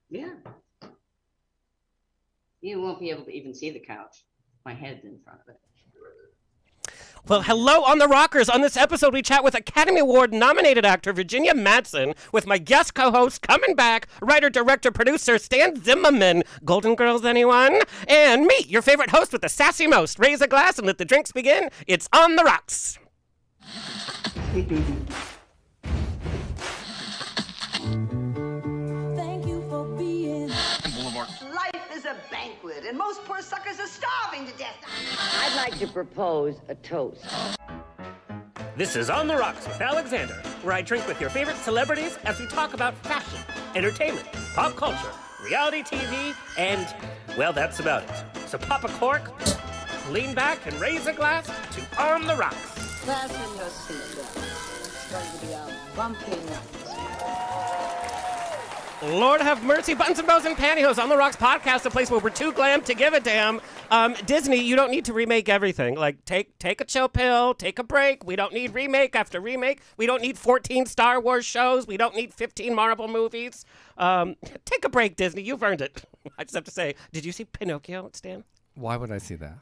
Yeah. You won't be able to even see the couch. My head's in front of it. Well, hello on the Rockers. On this episode, we chat with Academy Award nominated actor Virginia Madsen with my guest co-host coming back, writer, director, producer Stan Zimmerman. Golden Girls, anyone? And me, your favorite host with the sassy most. Raise a glass and let the drinks begin. It's On the Rocks. Thank you for being Boulevard. Life is a banquet, and most poor suckers are starving to death. I'd like to propose a toast. This is On the Rocks with Alexander, where I drink with your favorite celebrities as we talk about fashion, entertainment, pop culture, reality TV, and, well, that's about it. So pop a cork, lean back, and raise a glass to On the Rocks. Fasten your seatbelt. It's going to be a bumpy night. Lord have mercy, buttons and bows and pantyhose. On the Rocks podcast, a place where we're too glam to give a damn. Disney, you don't need to remake everything. Like, take a chill pill, take a break. We don't need remake after remake. We don't need 14 Star Wars shows. We don't need 15 Marvel movies. Take a break, Disney. You've earned it. I just have to say, did you see Pinocchio, Stan? Why would I see that?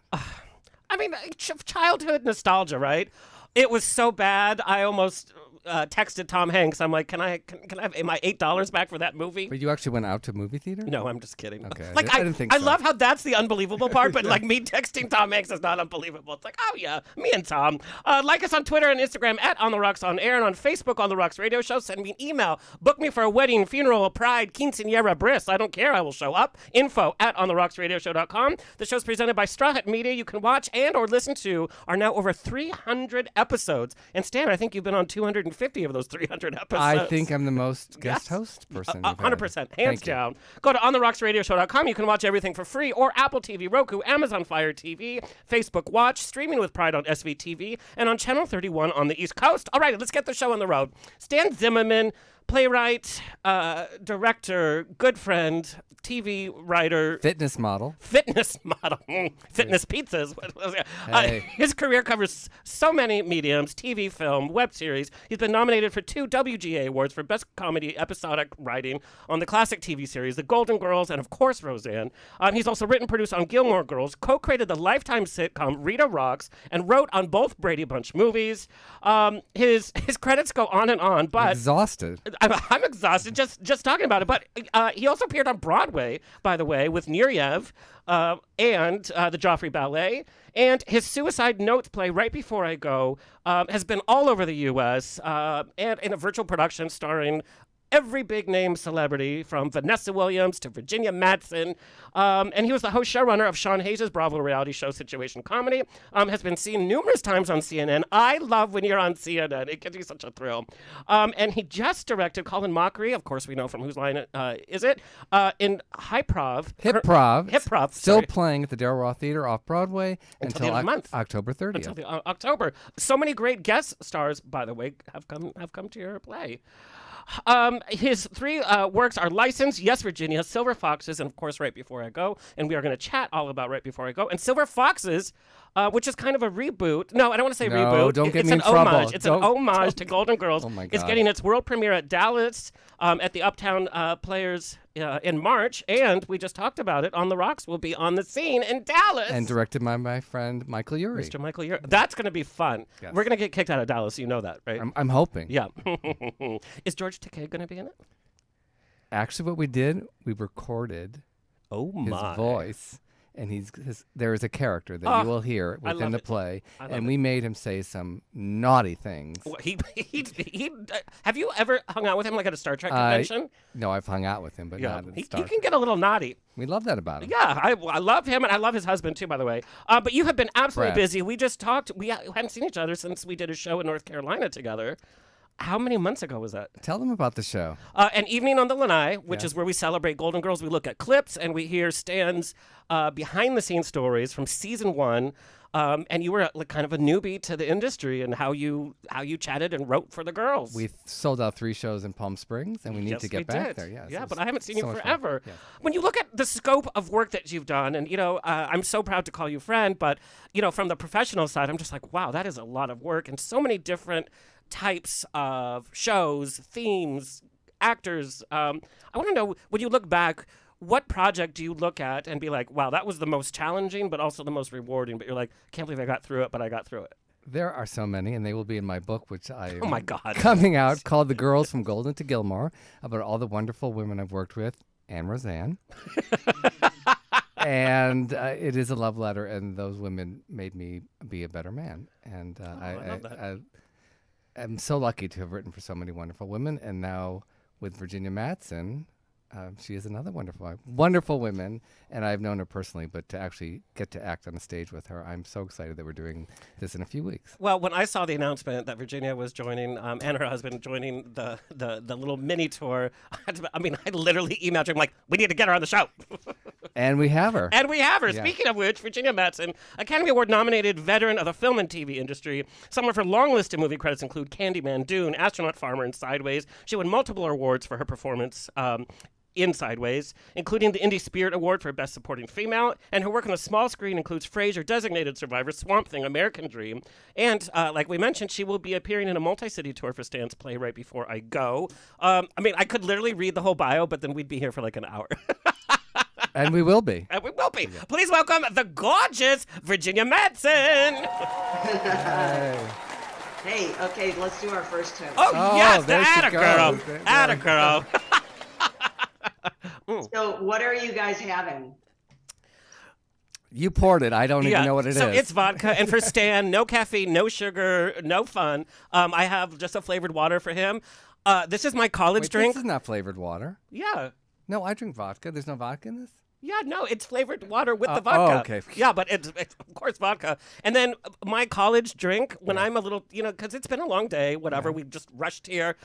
I mean, childhood nostalgia, right? It was so bad, I almost texted Tom Hanks. I'm like, can I have my $8 back for that movie? But you actually went out to a movie theater? No, I'm just kidding. Okay, Like, I didn't think I so. love how that's the unbelievable part, but like me texting Tom Hanks is not unbelievable. It's like, oh yeah, me and Tom. Like us on Twitter and Instagram at On The Rocks On Air, and on Facebook On The Rocks Radio Show. Send me an email. Book me for a wedding, funeral, pride, quinceañera, bris. I don't care. I will show up. Info at ontherocksradioshow.com. The show's presented by Straw Hat Media. You can watch and or listen to our now over 300 episodes. And Stan, I think you've been on 250 of those 300 episodes. I think I'm the most guest Yes. host person. you've had. 100%, hands Thank you. down. Go to ontherocksradioshow.com. You can watch everything for free, or Apple TV, Roku, Amazon Fire TV, Facebook Watch, streaming with Pride on SVTV, and on Channel 31 on the East Coast. All right, let's get the show on the road. Stan Zimmerman, playwright, director, good friend, TV writer, Fitness model. fitness model, fitness pizzas. Hey. His career covers so many mediums: TV, film, web series. He's been nominated for 2 WGA awards for Best Comedy Episodic Writing on the classic TV series The Golden Girls and, of course, Roseanne. He's also written and produced on Gilmore Girls, co-created the Lifetime sitcom Rita Rocks, and wrote on both Brady Bunch movies. His credits go on, but Exhausted. I'm exhausted just talking about it. But he also appeared on Broadway, by the way, with Nureyev and the Joffrey Ballet. And his Suicide Notes play, Right Before I Go, has been all over the U.S. And in a virtual production starring every big name celebrity from Vanessa Williams to Virginia Madsen. And he was the host showrunner of Sean Hayes' Bravo reality show Situation Comedy. Has been seen numerous times on CNN. I love when you're on CNN. It gives you such a thrill. And he just directed Colin Mockery, of course we know from Whose Line Is It, in Hip Prov. Still sorry. playing at the Darrell Roth Theater off Broadway Until the end of the month. October 30th. Until October. So many great guest stars, by the way, have come to your play. His 3 works are License, Yes, Virginia, Silver Foxes, and of course Right Before I Go. And we are going to chat all about Right Before I Go. And Silver Foxes, which is kind of a reboot. No, I don't want to say No, reboot. don't get It's me an in trouble. homage. It's an homage to Golden Girls. Oh my It's God. getting its world premiere at Dallas at the Uptown Players in March. And we just talked about it. On the Rocks will be on the scene in Dallas. And directed by my friend Michael Urie. Mr. Michael, that's going to be fun. Yes. We're going to get kicked out of Dallas. You know that, right? I'm hoping. Yeah. Is George Takei going to be in it? Actually, what we did, we recorded Oh his my voice, and there is a character that you will hear I within love the it. play, I love and it. we made him say some naughty things. Well, he have you ever hung out with him like at a Star Trek convention? No, I've hung out with him, but Yeah, not at he Star. can get a little naughty. We love that about him. Yeah, I love him, and I love his husband too, by the way. But you have been absolutely Brad. busy. We just talked. We hadn't seen each other since we did a show in North Carolina together. How many months ago was that? Tell them about the show. An Evening on the Lanai, which Yeah. is where we celebrate Golden Girls. We look at clips and we hear Stan's behind-the-scenes stories from season 1. And you were like kind of a newbie to the industry and how you chatted and wrote for the girls. We sold out 3 shows in Palm Springs, and we need Yes, to get we back did. there. Yes, Yeah, it but was I haven't seen so you much fun. forever. Yeah. When you look at the scope of work that you've done, and I'm so proud to call you friend, but from the professional side, I'm just like, wow, that is a lot of work and so many different types of shows, themes, actors. I want to know, when you look back, what project do you look at and be like, wow, that was the most challenging, but also the most rewarding? But you're like, can't believe I got through it, but I got through it. There are so many, and they will be in my book, which I Oh my God. coming out, called The Girls from Golden to Gilmore, about all the wonderful women I've worked with, and Roseanne. And it is a love letter, and those women made me be a better man. And I love that. I'm so lucky to have written for so many wonderful women, and now with Virginia Madsen, she is another wonderful woman, and I've known her personally, but to actually get to act on the stage with her, I'm so excited that we're doing this in a few weeks. Well, when I saw the announcement that Virginia was joining, and her husband joining the little mini tour, I literally emailed her, I'm like, we need to get her on the show. And we have her. And we have her. Yeah. Speaking of which, Virginia Madsen, Academy Award nominated veteran of the film and TV industry. Some of her long list of movie credits include Candyman, Dune, Astronaut Farmer, and Sideways. She won multiple awards for her performance in Sideways, including the Indie Spirit Award for Best Supporting Female, and her work on the small screen includes Frasier, Designated Survivor, Swamp Thing, American Dream, and like we mentioned, she will be appearing in a multi-city tour for Stan's play Right Before I Go. I could literally read the whole bio, but then we'd be here for like an hour. And we will be. And we will be. Please welcome the gorgeous Virginia Madsen. Hey, okay, let's do our first toast. Oh, yes, the there she Atta-girl. goes. There- Atta-girl. So what are you guys having? You poured it. I don't even know what it is. So it's vodka, and for Stan, no caffeine, no sugar, no fun. I have just a flavored water for him. This is my college Wait, drink. This is not flavored water. Yeah. No, I drink vodka. There's no vodka in this? Yeah, no, it's flavored water with the vodka. Oh, okay. Yeah, but it's of course vodka. And then my college drink when I'm a little, because it's been a long day, whatever, we just rushed here.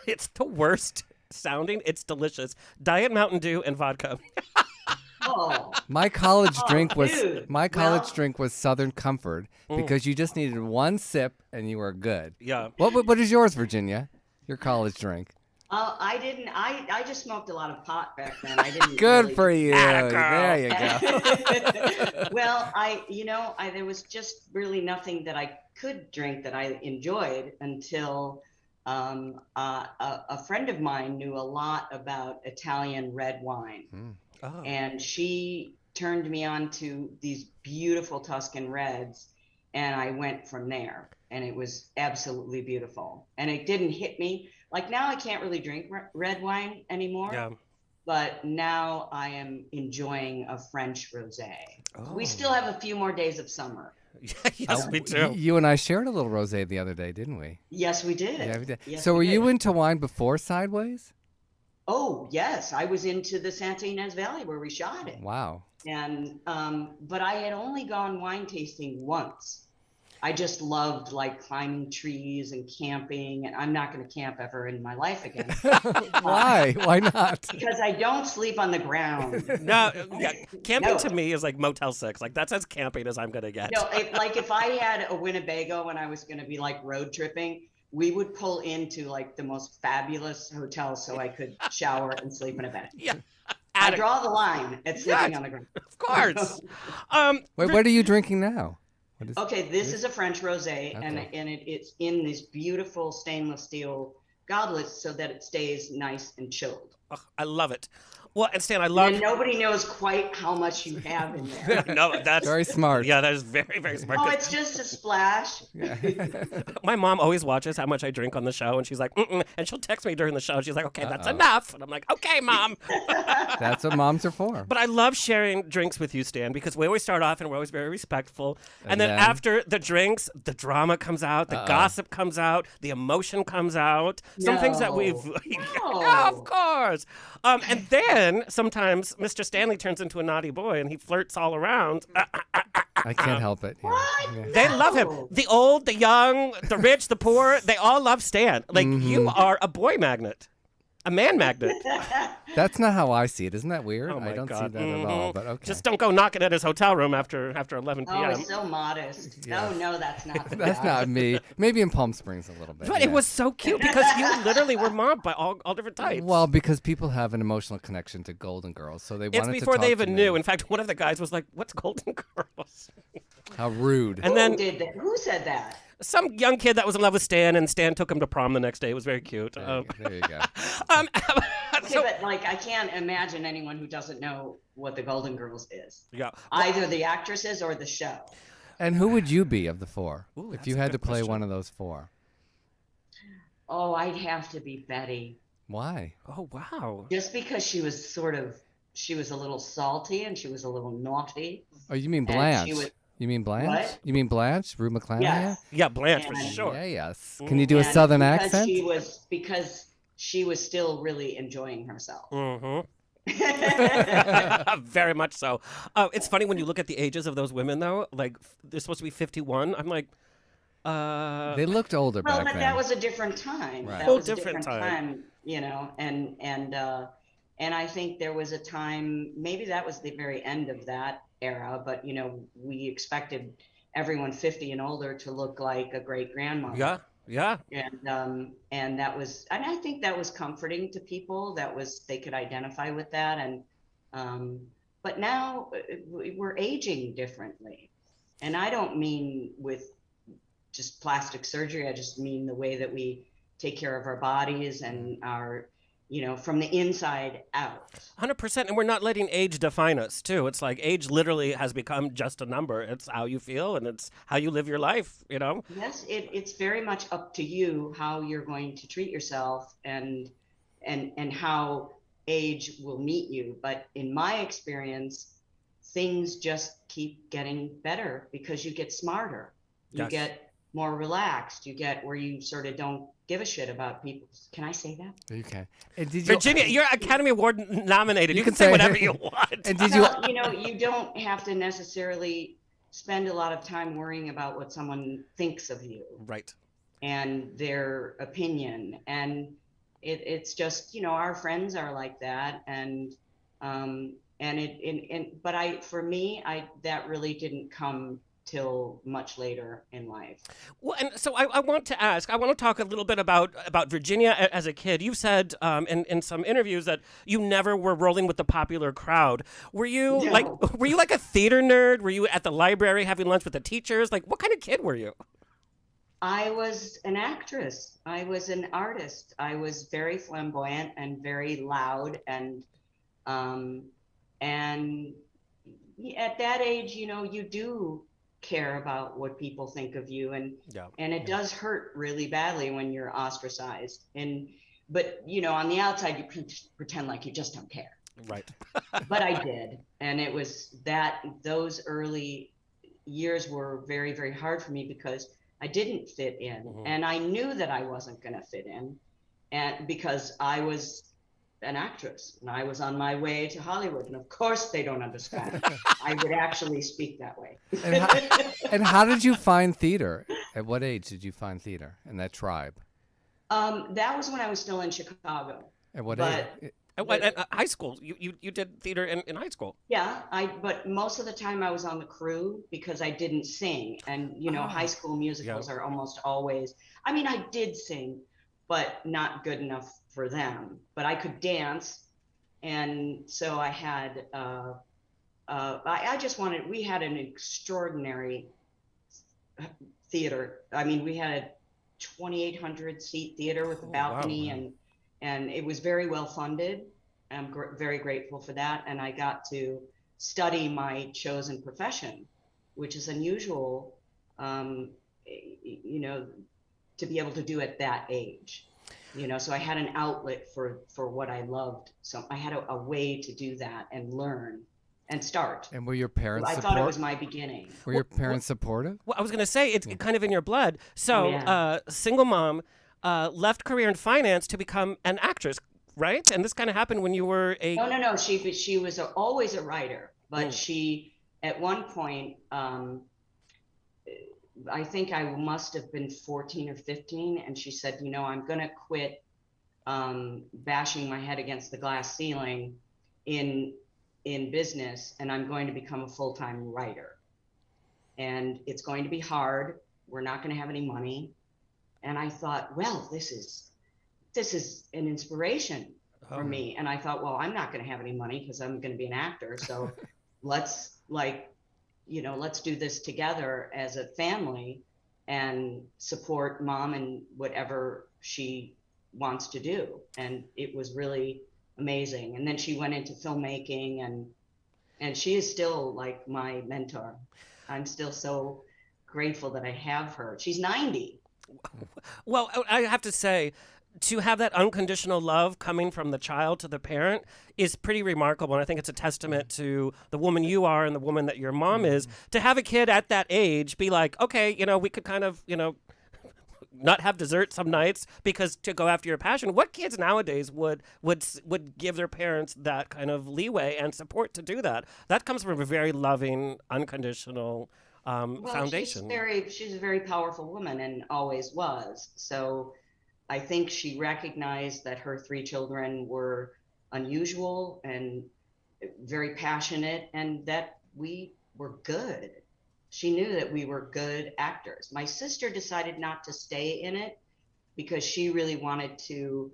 It's the worst sounding. It's delicious. Diet Mountain Dew and vodka. Oh, My college drink was dude. drink was Southern Comfort because you just needed one sip and you were good. Yeah. What is yours, Virginia? Your college drink. I didn't. I just smoked a lot of pot back then. I didn't. Good really- for you. Atta-girl. There you go. Well, there was just really nothing that I could drink that I enjoyed until a friend of mine knew a lot about Italian red wine, Oh. and she turned me on to these beautiful Tuscan reds, and I went from there, and it was absolutely beautiful. And it didn't hit me. Like now I can't really drink red wine anymore. Yeah. But now I am enjoying a French rosé. Oh. We still have a few more days of summer. Yes, me too. You and I shared a little rosé the other day, didn't we? Yes, we did. Yeah, we did. Yes, So we were did. you into wine before Sideways? Oh, yes. I was into the Santa Ynez Valley where we shot it. Wow. And but I had only gone wine tasting once. I just loved like climbing trees and camping, and I'm not going to camp ever in my life again. Why? Why not? Because I don't sleep on the ground. No, camping No. to me is like Motel 6. Like that's as camping as I'm gonna get. No, if I had a Winnebago and I was going to be like road tripping, we would pull into like the most fabulous hotel so I could shower and sleep in a bed. Yeah. I draw the line at sleeping Yes. on the ground. Of course. Wait, what are you drinking now? What is, Okay, this is a French rosé, and Okay. it's in this beautiful stainless steel goblet so that it stays nice and chilled. Ugh, I love it. Well, and Stan, I love. And nobody knows quite how much you have in there. No, that's Very smart. Yeah, that is very, very smart. Oh, it's just a splash. My mom always watches how much I drink on the show, and she's like, mm-mm. And she'll text me during the show. She's like, okay, that's enough. And I'm like, okay, Mom. That's what moms are for. But I love sharing drinks with you, Stan, because we always start off and we're always very respectful. And then after the drinks, the drama comes out, the gossip comes out, the emotion comes out. Some things that we've... No. Yeah, of course. And then sometimes Mr. Stanley turns into a naughty boy and he flirts all around. I can't help it. Yeah. What? Yeah. They love him. The old, the young, the rich, the poor, they all love Stan. Like, you are a boy magnet. A man magnet. That's not how I see it. Isn't that weird? Oh my I don't God. see that at all. But okay. Just don't go knocking at his hotel room after 11 p.m. Oh, it's so modest. Yeah. Oh, no, that's not the That's guy. not me. Maybe in Palm Springs a little bit. But yeah. it was so cute because you literally were mobbed by all different types. Well, because people have an emotional connection to Golden Girls, so they it's wanted to before talk they to even me. knew. In fact, one of the guys was like, "What's Golden Girls?" How rude. And then Who did that? Who said that? some young kid that was in love with Stan, and Stan took him to prom the next day. It was very cute. There you go. Um, Okay, but like I can't imagine anyone who doesn't know what the Golden Girls is. yeah. Either the actresses or the show. And who would you be of the four Ooh, if that's you a had to good play question. one of those four? Oh, I'd have to be Betty. Why? Oh, wow. Just because she was a little salty and she was a little naughty. Oh, you mean And Blanche? she was- You mean Blanche? What? You mean Blanche? Rue McClanahan? Yes. Yeah, Blanche for And- sure. Yeah, yes. Can you do a And Southern because accent? because she was still really enjoying herself. Mm-hmm. Very much so. It's funny when you look at the ages of those women, though. Like, they're supposed to be 51. I'm like, They looked older Well, back but then. that was a different time. Right. That Whole was a different different time. time, you know, and I think there was a time, maybe that was the very end of that era, but you know, we expected everyone 50 and older to look like a great grandmother. yeah, yeah. And that was, and I think that was comforting to people. They could identify with that. But now we're aging differently. And I don't mean with just plastic surgery. I just mean the way that we take care of our bodies and our, you know, from the inside out. 100%. And we're not letting age define us, too. It's like age literally has become just a number. It's how you feel and it's how you live your life, you know? Yes, it's very much up to you how you're going to treat yourself and how age will meet you. But in my experience, things just keep getting better because you get smarter. You Yes. get more relaxed. You get where you sort of don't give a shit about people. Can I say that? You can. And did you, Virginia, you're Academy Award nominated. You can say say- whatever you want. And did you? Well, you know, you don't have to necessarily spend a lot of time worrying about what someone thinks of you Right. and their opinion. And it's just, you know, our friends are like that. But for me, that really didn't come till much later in life. Well, and so I want to ask, I want to talk a little bit about Virginia as a kid. You've said in some interviews that you never were rolling with the popular crowd. Were you No. like a theater nerd? Were you at the library having lunch with the teachers? Like, what kind of kid were you? I was an actress. I was an artist. I was very flamboyant and very loud and at that age, you know, you do care about what people think of you and it does hurt really badly when you're ostracized but you know, on the outside you pretend like you just don't care. Right. But I did, and it was those early years were very, very hard for me because I didn't fit in. Mhm. And I knew that I wasn't going to fit in, and because I was an actress and I was on my way to Hollywood, and of course they don't understand. I would actually speak that way. And how did you find theater? At what age did you find theater in that tribe? That was when I was still in Chicago. At what But- age? At high school, you did theater in high school. Yeah, but most of the time I was on the crew because I didn't sing. And, you know, high school musicals are almost always, I mean, I did sing, but not good enough for them. But I could dance. And so I had, we had an extraordinary theater. I mean, we had a 2,800 seat theater with a balcony. Wow. And it was very well funded. I'm very grateful for that. And I got to study my chosen profession, which is unusual, you know, to be able to do at that age. You know, so I had an outlet for what I loved. So I had a way to do that and learn and start. And were your parents I thought it was my beginning. Were your parents supportive? Well, I was going to say, it's kind of in your blood. So, Yeah. single mom, left career in finance to become an actress, right? And this kind of happened when you were a... No. She was always a writer, but she, at one point, I think I must have been 14 or 15, and she said, you know, I'm going to quit bashing my head against the glass ceiling in business, and I'm going to become a full-time writer. And it's going to be hard. We're not going to have any money. And I thought, well, this is an inspiration for me. And I thought, well, I'm not going to have any money because I'm going to be an actor. So let's do this together as a family. and support mom in whatever she wants to do. And it was really amazing. And then she went into filmmaking, and she is still like my mentor. I'm still so grateful that I have her. She's 90. Well, I have to say, to have that unconditional love coming from the child to the parent is pretty remarkable. And I think it's a testament to the woman you are and the woman that your mom is. To have a kid at that age be like, okay, we could kind of, not have dessert some nights because to go after your passion. What kids nowadays would give their parents that kind of leeway and support to do that? That comes from a very loving, unconditional foundation. She's a very powerful woman and always was. So I think she recognized that her 3 children were unusual and very passionate, and that we were good. She knew that we were good actors. My sister decided not to stay in it because she really wanted to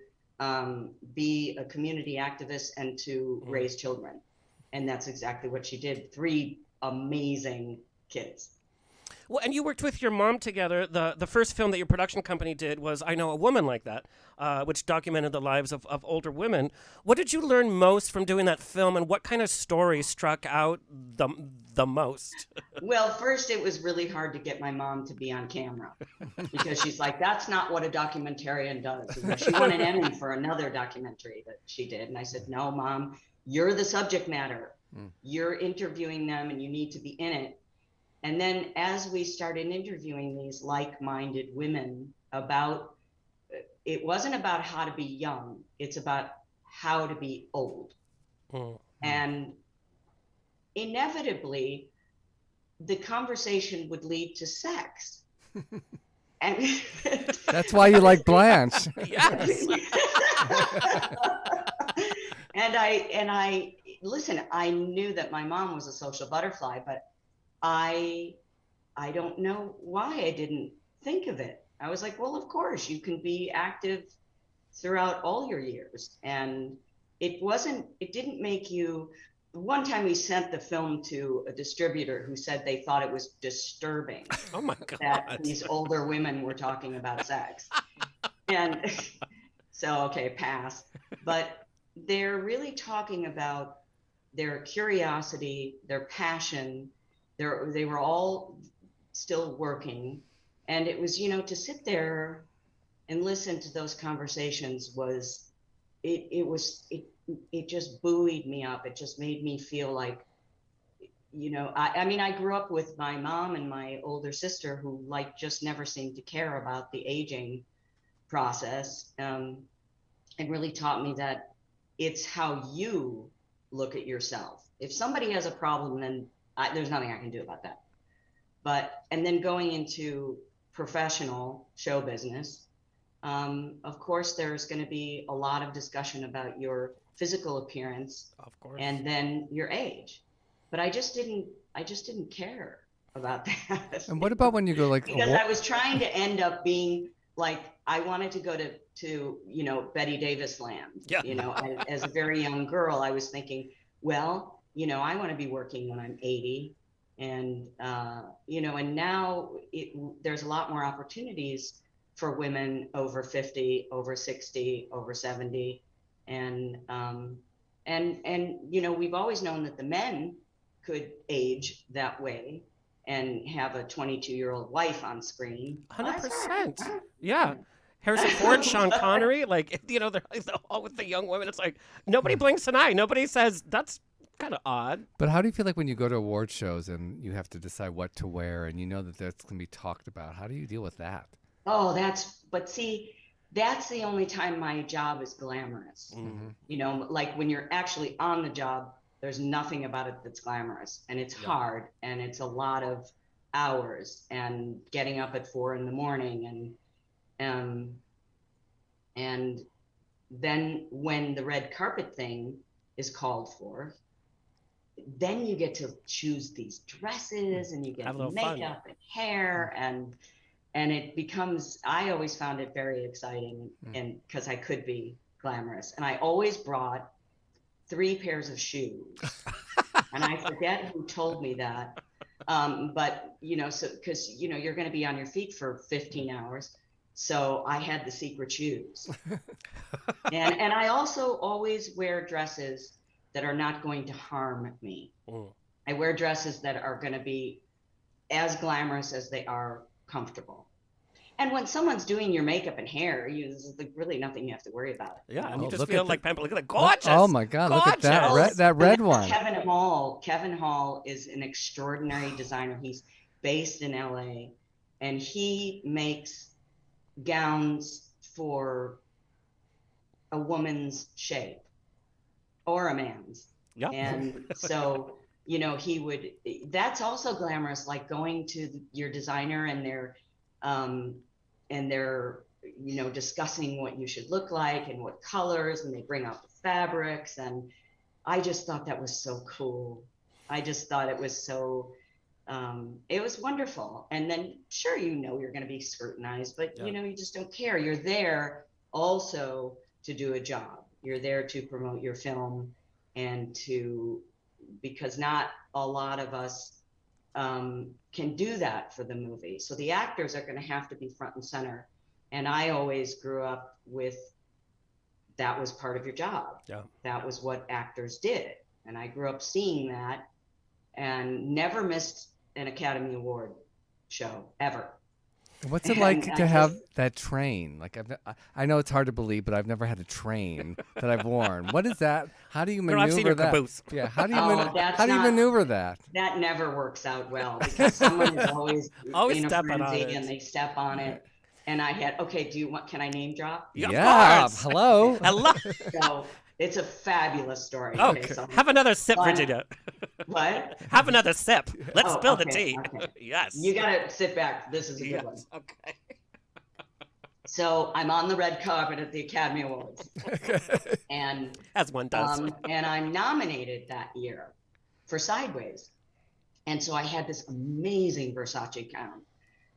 be a community activist and to raise children. And that's exactly what she did. 3 amazing kids. Well, and you worked with your mom together. The first film that your production company did was I Know a Woman Like That, which documented the lives of older women. What did you learn most from doing that film, and what kind of story struck out the most? Well, first, it was really hard to get my mom to be on camera because she's like, that's not what a documentarian does. She won an Emmy for another documentary that she did. And I said, no, Mom, you're the subject matter. You're interviewing them and you need to be in it. And then as we started interviewing these like-minded women it wasn't about how to be young, it's about how to be old. And inevitably, the conversation would lead to sex. And that's why you like Blanche. Yes. And I listen, I knew that my mom was a social butterfly, but I don't know why I didn't think of it. I was like, well, of course, you can be active throughout all your years. And it didn't make you. One time we sent the film to a distributor who said they thought it was disturbing. Oh my God. That these older women were talking about sex. And so, okay, pass. But they're really talking about their curiosity, their passion. They were all still working, and it was, to sit there and listen to those conversations it just buoyed me up. It just made me feel like, I grew up with my mom and my older sister who just never seemed to care about the aging process, and really taught me that it's how you look at yourself. If somebody has a problem, then there's nothing I can do about that. And then going into professional show business, of course, there's going to be a lot of discussion about your physical appearance, of course, and then your age. But I just didn't care about that. And what about when you go because I was trying to end up being like, I wanted to go to Betty Davis land. Yeah. As a very young girl, I was thinking, well, I want to be working when I'm 80, and and now there's a lot more opportunities for women over 50, over 60, over 70, and we've always known that the men could age that way and have a 22-year-old wife on screen. 100%. Yeah. Harrison Ford, Sean Connery, they're all with the young women. It's like nobody blinks an eye. Nobody says that's kind of odd. But how do you feel like when you go to award shows and you have to decide what to wear and you know that that's going to be talked about? How do you deal with that? Oh, that's the only time my job is glamorous. Like when you're actually on the job, there's nothing about it that's glamorous, and it's hard, and it's a lot of hours and getting up at 4 a.m. and then when the red carpet thing is called for, then you get to choose these dresses and you get makeup and hair, and it becomes, I always found it very exciting, and because I could be glamorous, and I always brought 3 pairs of shoes. And I forget who told me that, But, so, because, you're going to be on your feet for 15 hours. So I had the secret shoes. And I also always wear dresses that are not going to harm me. I wear dresses that are going to be as glamorous as they are comfortable. And when someone's doing your makeup and hair, there's really nothing you have to worry about. Yeah, and you Oh, just look feel at like Pamela. Look at that, gorgeous. Oh my God! Look at Gorgeous. that red one. Kevin Hall is an extraordinary designer. He's based in LA, and he makes gowns for a woman's shape or a man's. Yeah. And so, that's also glamorous, like going to your designer and they're discussing what you should look like and what colors, and they bring out the fabrics. And I just thought that was so cool. I just thought it was so, it was wonderful. And then sure, you're going to be scrutinized, but you just don't care. You're there also to do a job. You're there to promote your film and because not a lot of us can do that for the movie. So the actors are going to have to be front and center. And I always grew up with, that was part of your job. Yeah. That was what actors did. And I grew up seeing that and never missed an Academy Award show ever. What's it like to have that train? Like I know it's hard to believe, but I've never had a train that I've worn. What is that? How do you maneuver I've seen your that? caboose. Yeah, how do you maneuver that? That never works out well because someone is always in a stepping on frenzy it. and they step on it. And I had, can I name drop? Yeah, of course. Hello. Hello. So it's a fabulous story. Okay. So Have another sip, Virginia. what? Have another sip. Let's spill the okay, tea. okay. Yes. You gotta sit back. This is a good one. Okay. So I'm on the red carpet at the Academy Awards. And as one does. And I'm nominated that year for Sideways. And so I had this amazing Versace gown,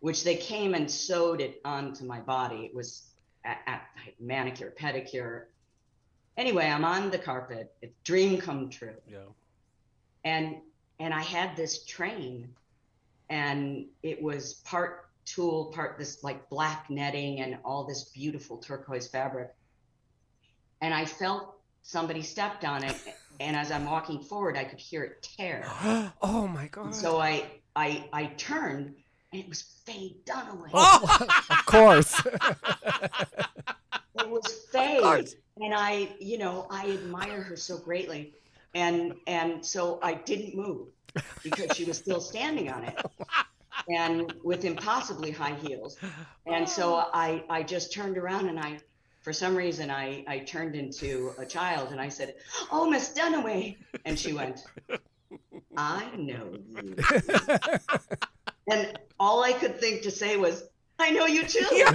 which they came and sewed it onto my body. It was at manicure, pedicure. Anyway, I'm on the carpet. It's dream come true. Yeah. And I had this train, and it was part tulle, part this like black netting and all this beautiful turquoise fabric. And I felt somebody stepped on it, and as I'm walking forward, I could hear it tear. Oh my God. And so I turned, and it was Faye Dunaway. Oh, of course. It was Faye. And I admire her so greatly. And so I didn't move because she was still standing on it and with impossibly high heels. And so I just turned around, and for some reason, I turned into a child, and I said, "Oh, Miss Dunaway." And she went, "I know you." And all I could think to say was, "I know you too."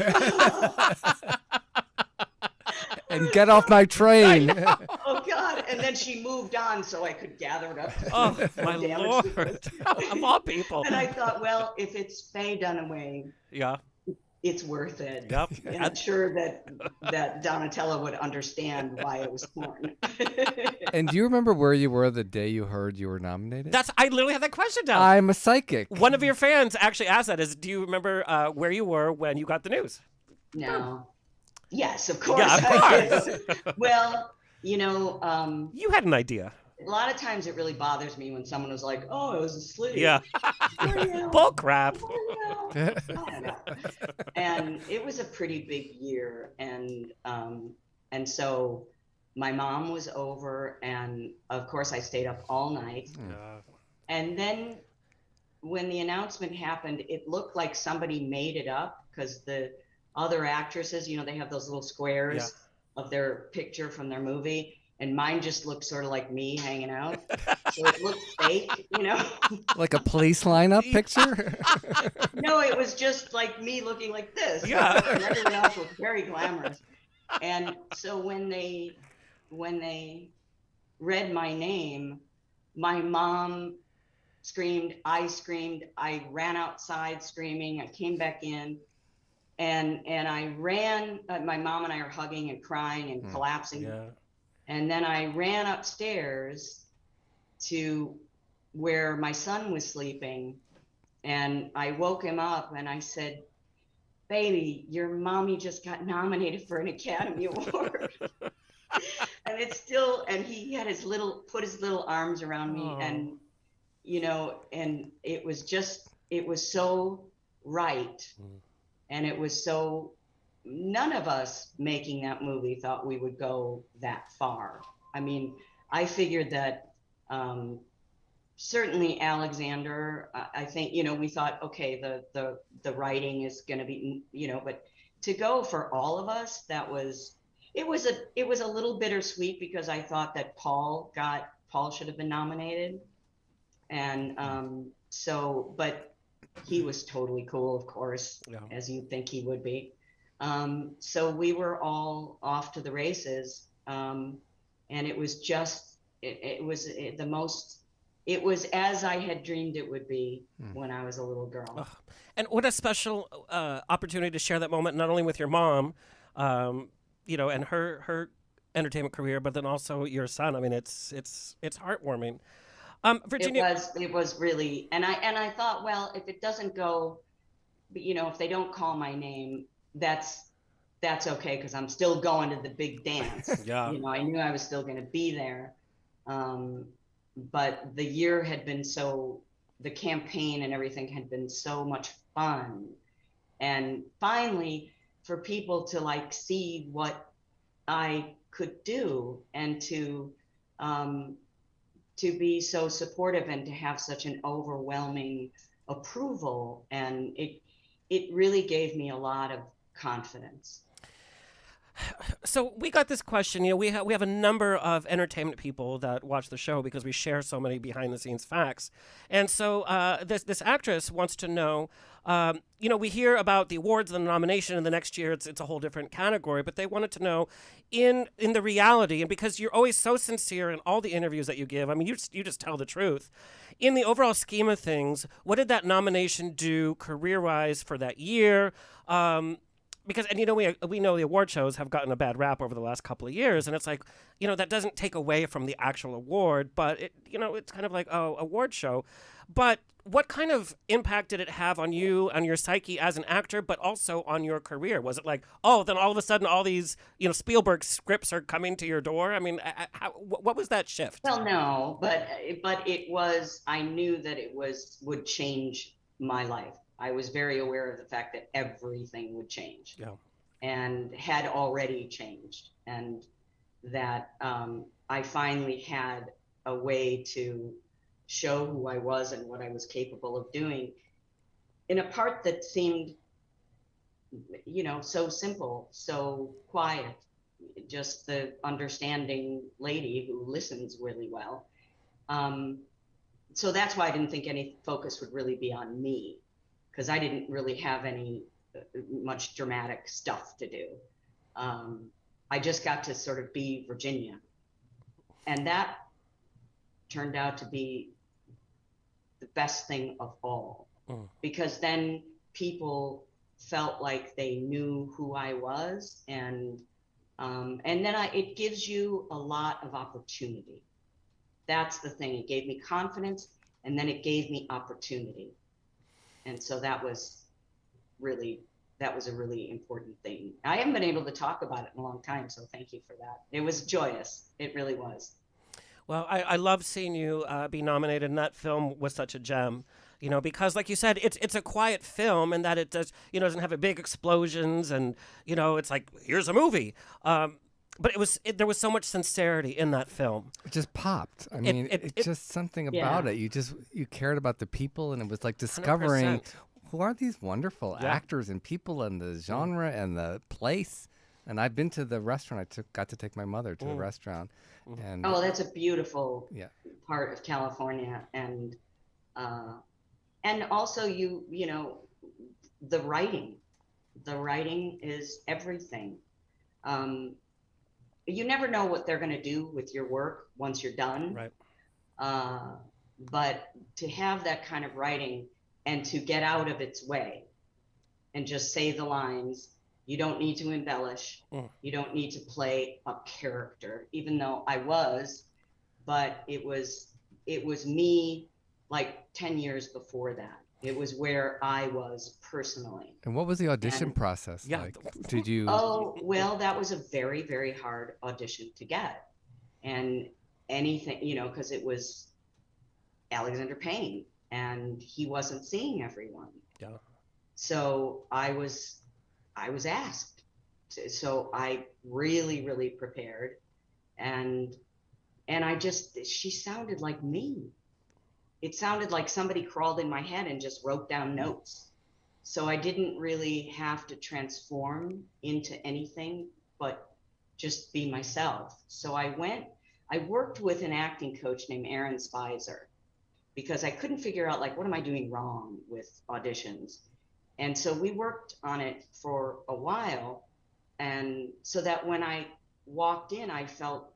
And get off my train. Oh God! And then she moved on, so I could gather it up. Oh my Lord! Of all people. And I thought, well, if it's Faye Dunaway, yeah, it's worth it. Yep. And I'm sure that Donatella would understand why it was torn. And do you remember where you were the day you heard you were nominated? I literally had that question down. I'm a psychic. One of your fans actually asked that. Do you remember where you were when you got the news? No. Yes, of course. Yeah, of I did. Well, you had an idea. a lot of times it really bothers me when someone was like, "Oh, I was asleep." Yeah. Oh, Bull crap. I don't know. And it was a pretty big year, and so my mom was over, and of course I stayed up all night. And then when the announcement happened, it looked like somebody made it up because the other actresses, they have those little squares of their picture from their movie, and mine just looked sort of like me hanging out. So it looked fake, Like a police lineup picture? No, it was just like me looking like this. Yeah. And everyone else was very glamorous. And so when they read my name, my mom screamed, I ran outside screaming, I came back in. And I ran, my mom and I are hugging and crying and collapsing. Yeah. And then I ran upstairs to where my son was sleeping, and I woke him up and I said, "Baby, your mommy just got nominated for an Academy Award." And he had put his little arms around me, and and it was so right. And it was so, none of us making that movie thought we would go that far. I mean, I figured that certainly Alexander, I think, we thought, okay, the writing is going to be, but to go for all of us, it was a little bittersweet, because I thought that Paul should have been nominated. And but he was totally cool, of course, as you'd think he would be. So we were all off to the races. And it was just, it was as I had dreamed it would be when I was a little girl. Oh, and what a special opportunity to share that moment, not only with your mom, and her entertainment career, but then also your son. I mean, it's heartwarming. Virginia, it was really, and I thought, well, if it doesn't go, if they don't call my name, that's okay, because I'm still going to the big dance. Yeah. I knew I was still going to be there. But the year had been the campaign and everything had been so much fun. And finally, for people to see what I could do, and to be so supportive, and to have such an overwhelming approval. And it really gave me a lot of confidence. So we got this question. We have a number of entertainment people that watch the show because we share so many behind the scenes facts. And so this actress wants to know. We hear about the awards and the nomination, and the next year it's a whole different category. But they wanted to know, in the reality, and because you're always so sincere in all the interviews that you give. I mean, you just tell the truth. In the overall scheme of things, what did that nomination do career-wise for that year? Because, and we know the award shows have gotten a bad rap over the last couple of years, and it's like, that doesn't take away from the actual award, but it's kind of like, oh, award show. But what kind of impact did it have on you, on your psyche as an actor, but also on your career? Was it like, oh, then all of a sudden all these, Spielberg scripts are coming to your door? I mean, what was that shift? Well, no, but it was, I knew that it would change my life. I was very aware of the fact that everything would change, and had already changed, and that I finally had a way to show who I was and what I was capable of doing in a part that seemed, so simple, so quiet, just the understanding lady who listens really well. So that's why I didn't think any focus would really be on me, because I didn't really have much dramatic stuff to do. I just got to sort of be Virginia. And that turned out to be the best thing of all, because then people felt like they knew who I was. And then it gives you a lot of opportunity. That's the thing. It gave me confidence, and then it gave me opportunity. And so that was a really important thing. I haven't been able to talk about it in a long time, so thank you for that. It was joyous. It really was. Well, I love seeing you be nominated, and that film was such a gem, because like you said, it's a quiet film, and that it doesn't have a big explosions, and it's like, here's a movie. But there was so much sincerity in that film. It just popped. I mean, it's just something about it. You cared about the people, and it was like discovering 100%. Who are these wonderful actors and people, and the genre and the place. And I've been to the restaurant. Got to take my mother to the restaurant. And that's a beautiful part of California, and also the writing. The writing is everything. You never know what they're going to do with your work once you're done. Right. But to have that kind of writing, and to get out of its way and just say the lines, you don't need to embellish. You don't need to play a character, even though I was, but it was me like 10 years before that. It was where I was personally. And what was the audition process like? Did you? Oh, well, that was a very, very hard audition to get. And anything, you know, because it was Alexander Payne and he wasn't seeing everyone. Yeah. So I was asked. So I really, really prepared. And she sounded like me. It sounded like somebody crawled in my head and just wrote down notes. So I didn't really have to transform into anything, but just be myself. So I worked with an acting coach named Aaron Spicer because I couldn't figure out, like, what am I doing wrong with auditions? And so we worked on it for a while. And so that when I walked in, I felt,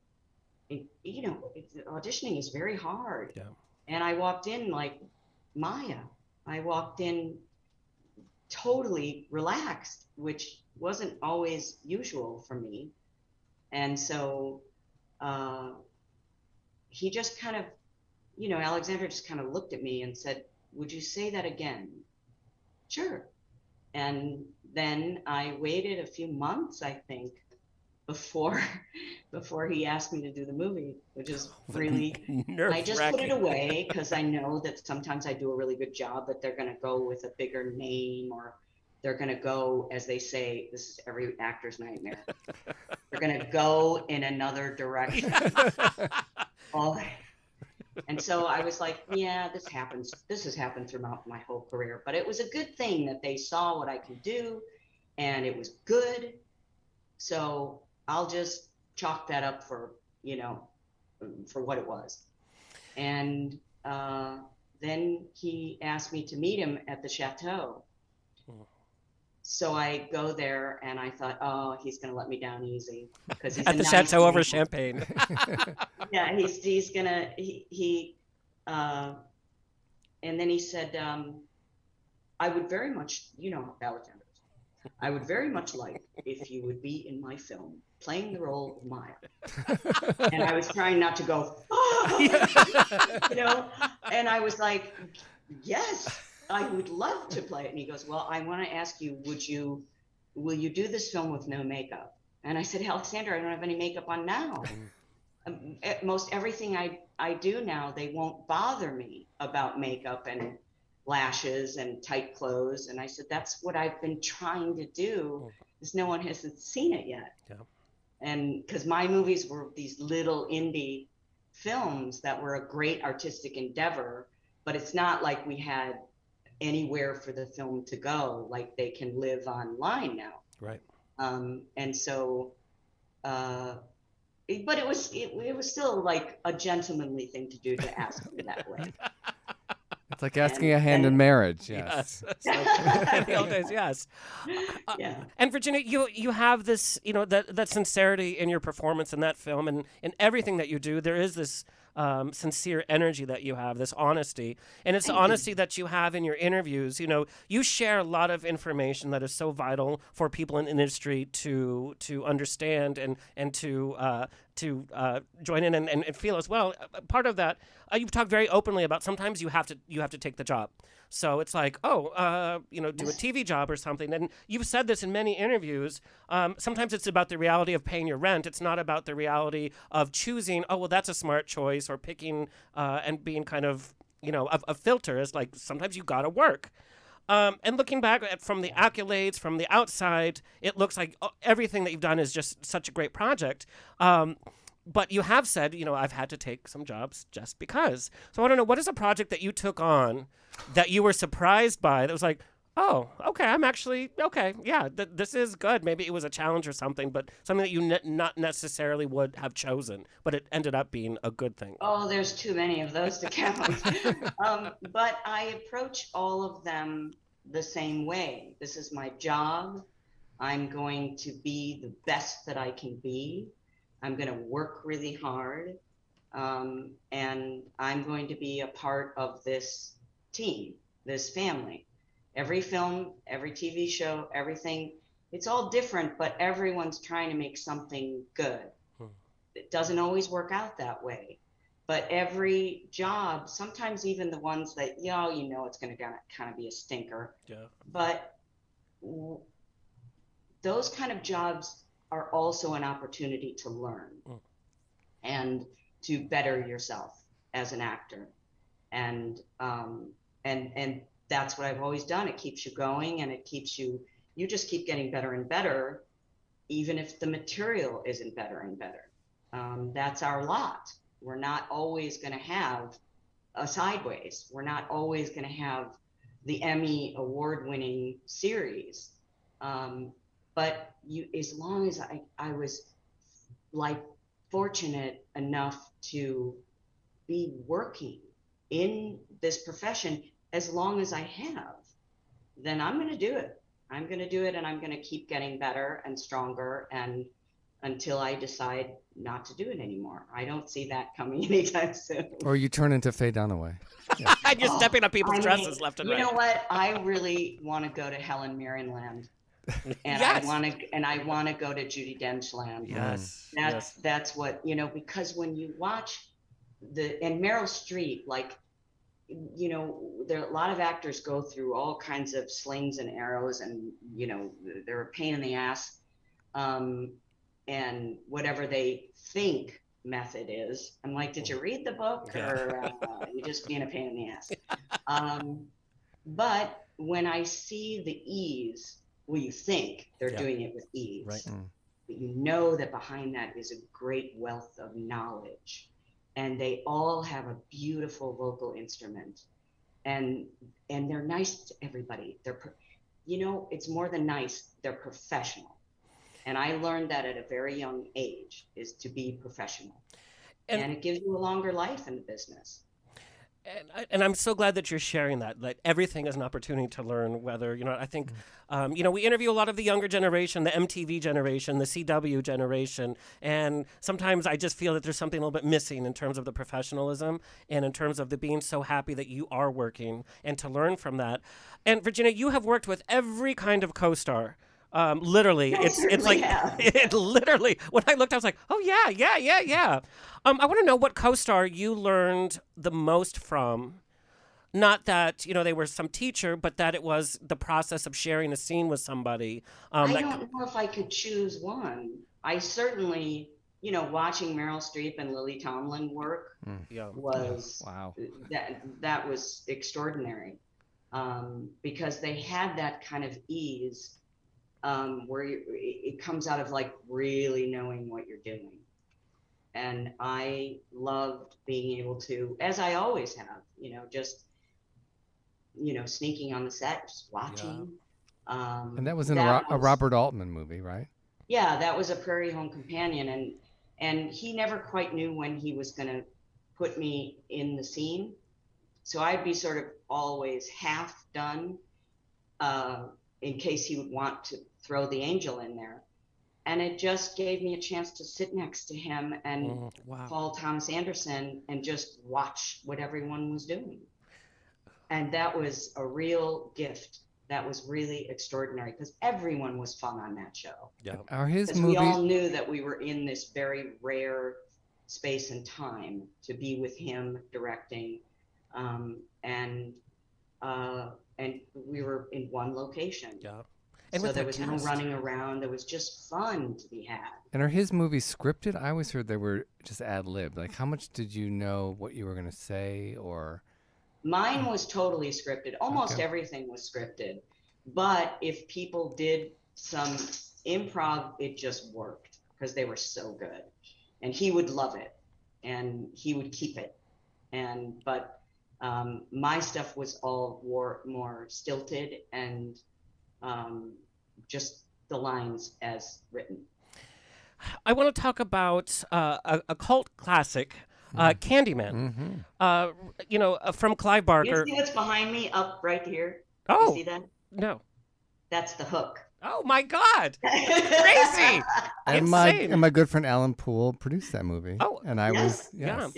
you know, auditioning is very hard. Yeah. And I walked in like Maya. I walked in totally relaxed, which wasn't always usual for me. And so he just kind of, you know, Alexander just kind of looked at me and said, "Would you say that again?" Sure. And then I waited a few months, I think, before he asked me to do the movie, which is really, I just put it away because I know that sometimes I do a really good job, but they're going to go with a bigger name, or they're going to go, as they say, this is every actor's nightmare. They're going to go in another direction. And so I was like, yeah, this happens. This has happened throughout my whole career, but it was a good thing that they saw what I could do and it was good. So I'll just chalk that up for, you know, for what it was. And then he asked me to meet him at the chateau. So I go there and I thought, oh, he's going to let me down easy because he's at the chateau over champagne. Yeah, he's gonna and then he said, I would very much, you know, Alexander, I would very much like if you would be in my film playing the role of Maya. And I was trying not to go, oh! You know, and I was like, yes, I would love to play it. And he goes, well, I want to ask you, will you do this film with no makeup? And I said, Alexander, I don't have any makeup on now. Most everything I do now, they won't bother me about makeup and lashes and tight clothes. And I said, that's what I've been trying to do, because no one hasn't seen it yet. Yeah. And because my movies were these little indie films that were a great artistic endeavor, but it's not like we had anywhere for the film to go, like they can live online now. Right. And so, but it was still like a gentlemanly thing to do, to ask me that way. It's like asking a hand in marriage. Yes. In the old days, yes. Yeah. And Virginia, you have this, you know, that sincerity in your performance in that film, and in everything that you do, there is this sincere energy that you have, this honesty. And it's the honesty that you have in your interviews. You know, you share a lot of information that is so vital for people in the industry to understand and to join in and feel as well. Part of that, you've talked very openly about sometimes you have to take the job. So it's like, do a TV job or something. And you've said this in many interviews. Sometimes it's about the reality of paying your rent. It's not about the reality of choosing, oh, well, that's a smart choice, or picking and being kind of, you know, a filter. It's like sometimes you got to work. And looking back from the accolades, from the outside, it looks like everything that you've done is just such a great project. But you have said, you know, I've had to take some jobs just because. So I want to know, what is a project that you took on that you were surprised by that was like, oh, okay, I'm actually, okay, yeah, this is good. Maybe it was a challenge or something, but something that you not necessarily would have chosen, but it ended up being a good thing. Oh, there's too many of those to count. But I approach all of them the same way. This is my job. I'm going to be the best that I can be. I'm going to work really hard. And I'm going to be a part of this team, this family. Every film, every TV show, everything, it's all different, but everyone's trying to make something good. It doesn't always work out that way. but every job, sometimes even the ones that, it's going to kind of be a stinker. Yeah. But those kind of jobs are also an opportunity to learn and to better yourself as an actor. And that's what I've always done. It keeps you going, and it keeps you just keep getting better and better, even if the material isn't better and better. That's our lot. We're not always going to have a Sideways. We're not always going to have the Emmy award-winning series. But as long as I was like fortunate enough to be working in this profession, as long as I have, then I'm going to do it. I'm going to do it, and I'm going to keep getting better and stronger, and until I decide not to do it anymore. I don't see that coming anytime soon. Or you turn into Faye Dunaway. Yeah. And you're stepping on people's dresses left and right. You know what? I really want to go to Helen Mirren land. And Yes. I want to go to Judi Dench land. Yes. That's what, because when you watch and Meryl Streep, like, there are a lot of actors go through all kinds of slings and arrows, and they're a pain in the ass, and whatever they think method is. I'm like, did you read the book, or you just being a pain in the ass? But when I see the ease, you think they're doing it with ease, Right. but you know that behind that is a great wealth of knowledge. And they all have a beautiful vocal instrument, and they're nice to everybody. It's more than nice. They're professional, and I learned that at a very young age, is to be professional, and it gives you a longer life in the business. And I'm so glad that you're sharing that everything is an opportunity to learn. Whether I think we interview a lot of the younger generation, the MTV generation, the CW generation, and sometimes I just feel that there's something a little bit missing in terms of the professionalism and in terms of the being so happy that you are working and to learn from that. And Virginia, you have worked with every kind of co-star. Literally, it's like it literally. When I looked, I was like, oh yeah. I want to know what co-star you learned the most from. Not that they were some teacher, but that it was the process of sharing a scene with somebody. I don't know if I could choose one. I certainly, watching Meryl Streep and Lily Tomlin work was wow. That was extraordinary, because they had that kind of ease. Where it comes out of like really knowing what you're doing. And I loved being able to, as I always have, just, sneaking on the set, just watching. Yeah. And that was in a Robert Altman movie, right? Yeah, that was a Prairie Home Companion. And he never quite knew when he was going to put me in the scene. So I'd be sort of always half done, in case he would want to throw the angel in there. And it just gave me a chance to sit next to him and Paul Thomas Anderson and just watch what everyone was doing. And that was a real gift. That was really extraordinary, because everyone was fun on that show. Yeah. Are his Because movies? we all knew that we were in this very rare space and time to be with him directing, and we were in one location. Yeah. And so there was no running around. There was just fun to be had. And are his movies scripted? I always heard they were just ad-libbed. Like, how much did you know what you were going to say, or? Mine was totally scripted. Almost everything was scripted. But if people did some improv, it just worked because they were so good. And he would love it, and he would keep it. But my stuff was all more stilted and just the lines as written. I want to talk about a cult classic, Candyman. From Clive Barker. You see what's behind me up right here? Oh, you see that? No. That's the hook. Oh my God! Crazy. And my good friend Alan Poole produced that movie. Oh, and I was Yeah.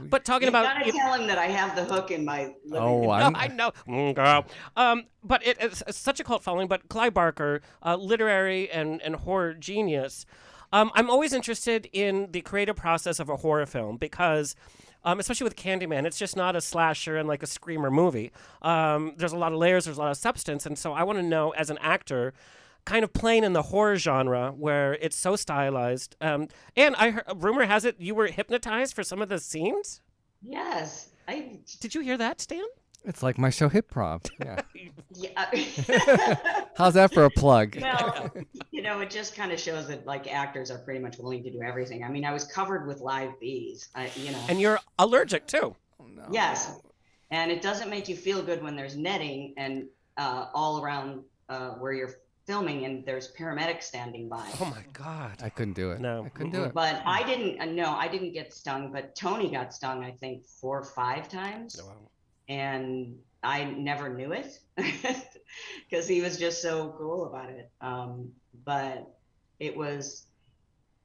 But talking You about gotta tell him that I have the hook in my living room. I know, girl. But it's such a cult following. But Clive Barker, literary and horror genius. I'm always interested in the creative process of a horror film because, especially with Candyman, it's just not a slasher and like a screamer movie. There's a lot of layers, there's a lot of substance, and so I want to know, as an actor, kind of playing in the horror genre where it's so stylized. And I heard, rumor has it you were hypnotized for some of the scenes. Yes, Did you hear that, Stan? It's like my show Hip Prov. Yeah. Yeah. How's that for a plug? Well, it just kind of shows that like actors are pretty much willing to do everything. I mean, I was covered with live bees, And you're allergic too. Oh, no. Yes, and it doesn't make you feel good when there's netting and all around where you're filming, and there's paramedics standing by. Oh my God. I couldn't do it. No. I couldn't do it. But I didn't. No, I didn't get stung. But Tony got stung, I think, 4 or 5 times. Oh, wow. And I never knew it because he was just so cool about it. But it was,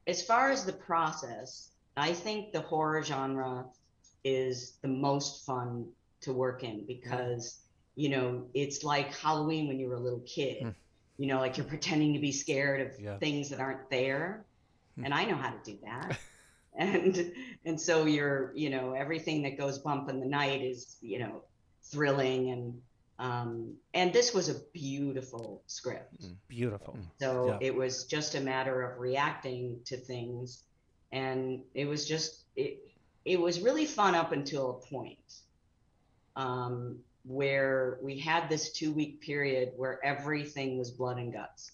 as far as the process, I think the horror genre is the most fun to work in because, it's like Halloween when you were a little kid. Like you're pretending to be scared of things that aren't there. And I know how to do that. And so you're, everything that goes bump in the night is, thrilling. And this was a beautiful script. Beautiful. So it was just a matter of reacting to things. And it was just, it was really fun up until a point where we had this 2-week period where everything was blood and guts.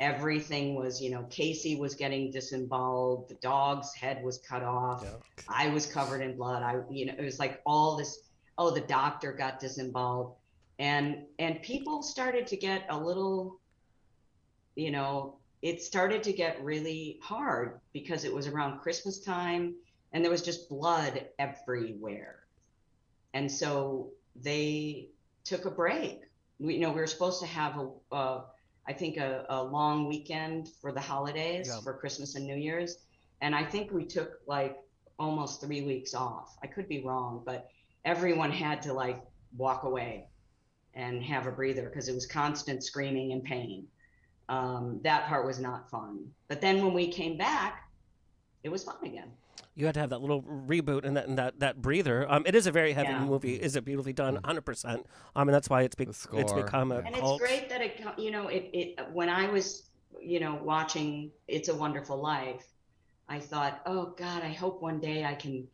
Everything was, Casey was getting disemboweled, the dog's head was cut off, I was covered in blood. It was like all this, the doctor got disemboweled. And people started to get a little, it started to get really hard because it was around Christmas time and there was just blood everywhere. And so they took a break. We were supposed to have I think a long weekend for the holidays for Christmas and New Year's. And I think we took like almost 3 weeks off. I could be wrong, but everyone had to like walk away and have a breather because it was constant screaming and pain. That part was not fun. But then when we came back, it was fun again. You had to have that little reboot and that breather. It is a very heavy movie. Is it beautifully done? 100%. And that's why it's become a and cult. it's great that it when I was watching It's a Wonderful Life, I thought, oh God, I hope one day I can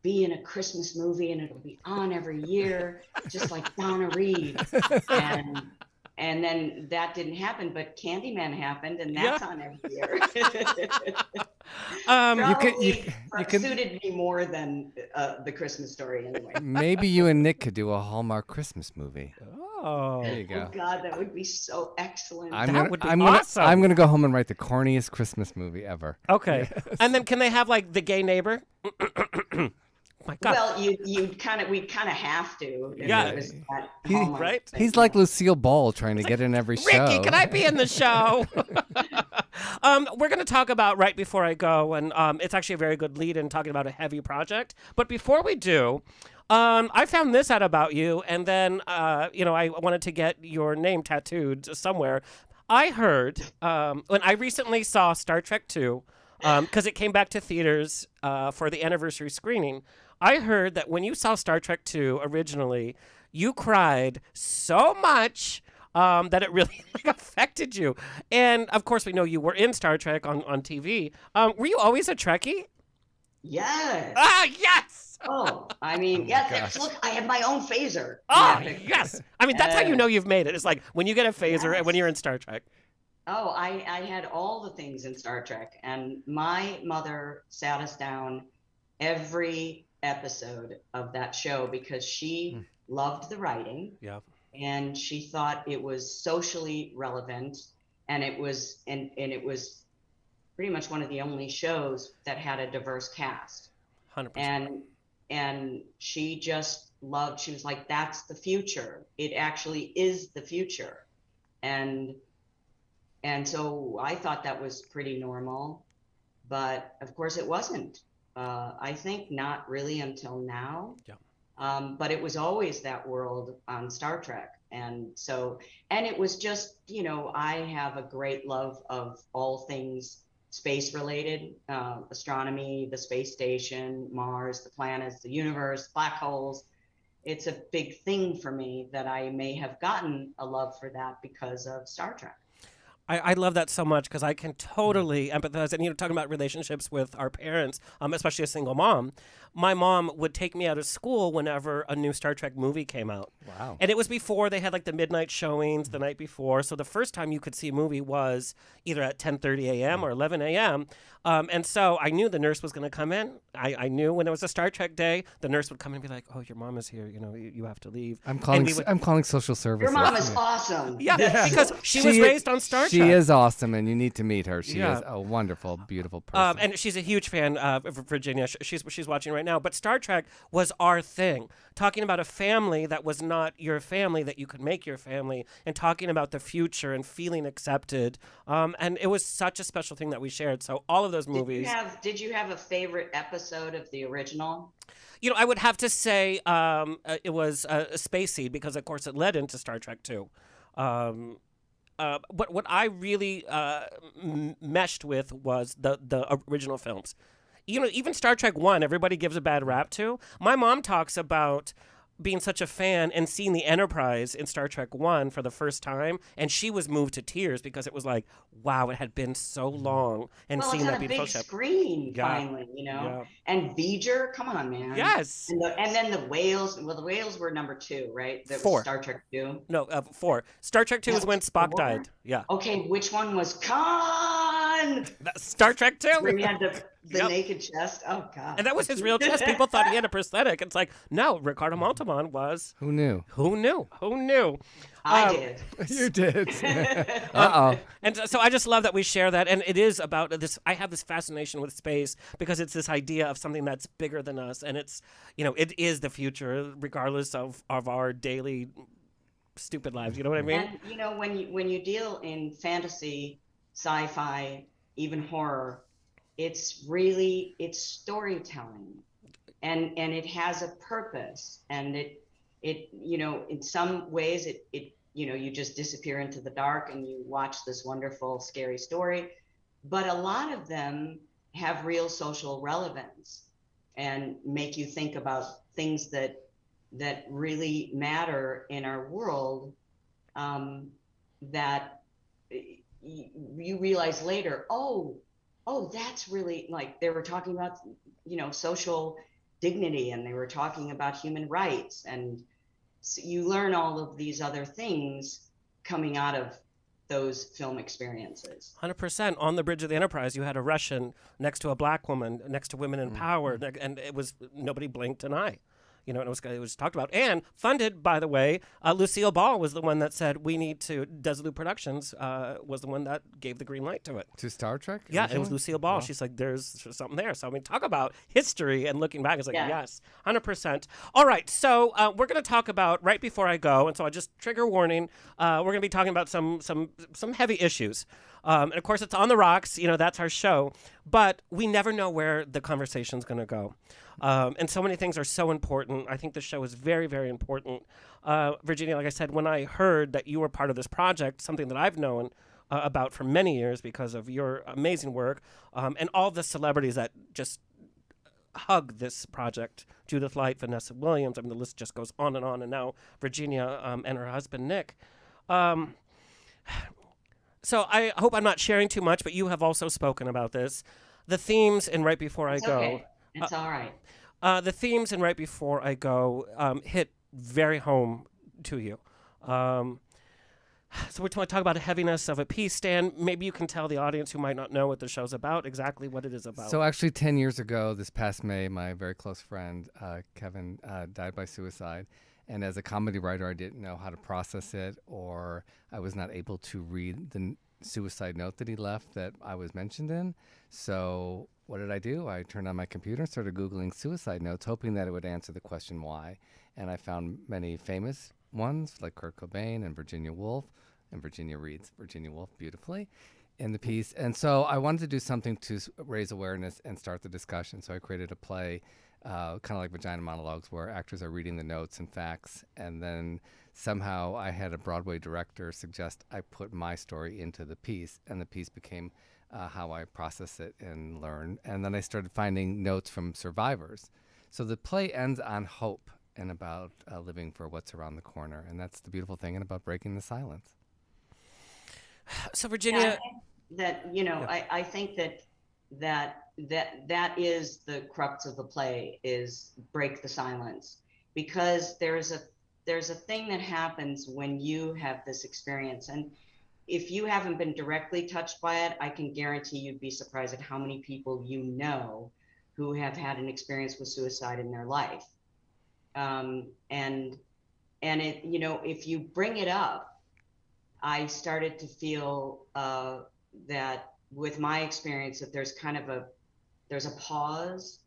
be in a Christmas movie and it'll be on every year, just like Donna Reed. And then that didn't happen, but Candyman happened, and that's on every year. You can suited me more than the Christmas Story anyway. Maybe you and Nick could do a Hallmark Christmas movie. Oh, there you go. Oh God, that would be so excellent. That would be awesome. I'm gonna go home and write the corniest Christmas movie ever. Okay, and then can they have like the gay neighbor? My God. Well, we'd kind of have to. Yeah, right. He's like Lucille Ball trying to get in every show. Ricky, can I be in the show? We're going to talk about Right Before I Go, and it's actually a very good lead in talking about a heavy project. But before we do, I found this out about you, and then I wanted to get your name tattooed somewhere. I heard when I recently saw Star Trek II, because it came back to theaters for the anniversary screening. I heard that when you saw Star Trek II originally, you cried so much that it really affected you. And of course, we know you were in Star Trek on TV. Were you always a Trekkie? Yes. Ah, yes. Oh, I mean, yes. Look, I have my own phaser. Oh, yes. I mean, that's how you know you've made it. It's like when you get a phaser and when you're in Star Trek. Oh, I had all the things in Star Trek, and my mother sat us down every episode of that show because she loved the writing. Yeah. And she thought it was socially relevant, and it was it was pretty much one of the only shows that had a diverse cast. 100%. And she just loved. She was like, "That's the future. It actually is the future," and so I thought that was pretty normal, but of course it wasn't. I think not really until now. Yeah. But it was always that world on Star Trek. And so, and it was just, I have a great love of all things space related, astronomy, the space station, Mars, the planets, the universe, black holes. It's a big thing for me that I may have gotten a love for that because of Star Trek. I love that so much because I can totally empathize. And, talking about relationships with our parents, especially a single mom, my mom would take me out of school whenever a new Star Trek movie came out. Wow. And it was before they had like the midnight showings the night before. So the first time you could see a movie was either at 10:30 a.m. or 11 a.m. And so I knew the nurse was going to come in. I knew when it was a Star Trek day, the nurse would come in and be like, "Oh, your mom is here. You have to leave." I'm calling social services. Your mom is awesome. Yeah, because she was raised on Star Trek. She is awesome, and you need to meet her. She Yeah. is a wonderful, beautiful person. And she's a huge fan of Virginia. She's watching right now. But Star Trek was our thing. Talking about a family that was not your family, that you could make your family, and talking about the future and feeling accepted. And it was such a special thing that we shared. So all of those movies. Did you have a favorite episode of the original? I would have to say it was Space Seed because, of course, it led into Star Trek too. But what I really meshed with was the original films. Even Star Trek 1, everybody gives a bad rap to. My mom talks about being such a fan and seeing the Enterprise in Star Trek 1 for the first time, and she was moved to tears because it was like, wow, it had been so long, and seeing that beautiful ship. Screen finally, Yeah. And V'ger, come on, man. Yes. And then the whales. Well, the whales were number 2, right? That 4. was Star Trek 2. No, 4. Star Trek 2 is when Spock 4? died. Yeah. Okay, which one was Khan? Star Trek 2. Where he had the Yep. naked chest. Oh God. And that was his real chest. People thought he had a prosthetic. It's like, no, Ricardo Montalban was. Who knew? Who knew? I did. You did. Uh-oh. And so I just love that we share that. And it is about this. I have this fascination with space because it's this idea of something that's bigger than us. And it's, it is the future, regardless of our daily stupid lives. You know what I mean? And when you deal in fantasy, sci-fi, even horror, it's storytelling, and it has a purpose, and it in some ways it you just disappear into the dark and you watch this wonderful scary story, but a lot of them have real social relevance and make you think about things that really matter in our world, that you realize later, oh, that's really, like, they were talking about, social dignity, and they were talking about human rights. And so you learn all of these other things coming out of those film experiences. 100%. On the bridge of the Enterprise, you had a Russian next to a black woman, next to women in power, and it was, nobody blinked an eye. And it was talked about and funded, by the way. Lucille Ball was the one that said we need to. Desilu Productions was the one that gave the green light to it. To Star Trek? Yeah, originally? it was Lucille Ball. Wow. She's like, there's something there. So, talk about history and looking back. It's like, Yeah. yes, 100%. All right, so we're going to talk about, right before I go, and so I just trigger warning, we're going to be talking about some heavy issues. And of course, it's on the rocks. That's our show. But we never know where the conversation's going to go. And so many things are so important. I think the show is very, very important. Virginia, like I said, when I heard that you were part of this project, something that I've known about for many years because of your amazing work, and all the celebrities that just hug this project, Judith Light, Vanessa Williams, the list just goes on. And now Virginia and her husband, Nick. So I hope I'm not sharing too much, but you have also spoken about this. The themes in Right Before I Go. Okay. It's all right. The themes in Right Before I Go hit very home to you. So we're going to talk about the heaviness of a piece. Stan, maybe you can tell the audience who might not know what the show's about, exactly what it is about. So actually 10 years ago, this past May, my very close friend, Kevin, died by suicide. And as a comedy writer, I didn't know how to process it, or I was not able to read the suicide note that he left that I was mentioned in. So what did I do? I turned on my computer and started Googling suicide notes, hoping that it would answer the question why. And I found many famous ones like Kurt Cobain and Virginia Woolf, and Virginia reads Virginia Woolf beautifully in the piece. And so I wanted to do something to raise awareness and start the discussion. So I created a play, kind of like Vagina Monologues, where actors are reading the notes and facts. And then somehow I had a Broadway director suggest I put my story into the piece, and the piece became how I process it and learn. And then I started finding notes from survivors. So the play ends on hope and about living for what's around the corner. And that's the beautiful thing and about breaking the silence. So Virginia, that I think that is the crux of the play, is break the silence, because there's a thing that happens when you have this experience, and if you haven't been directly touched by it, I can guarantee you'd be surprised at how many people who have had an experience with suicide in their life, and it, if you bring it up, I started to feel that with my experience, that there's a pause,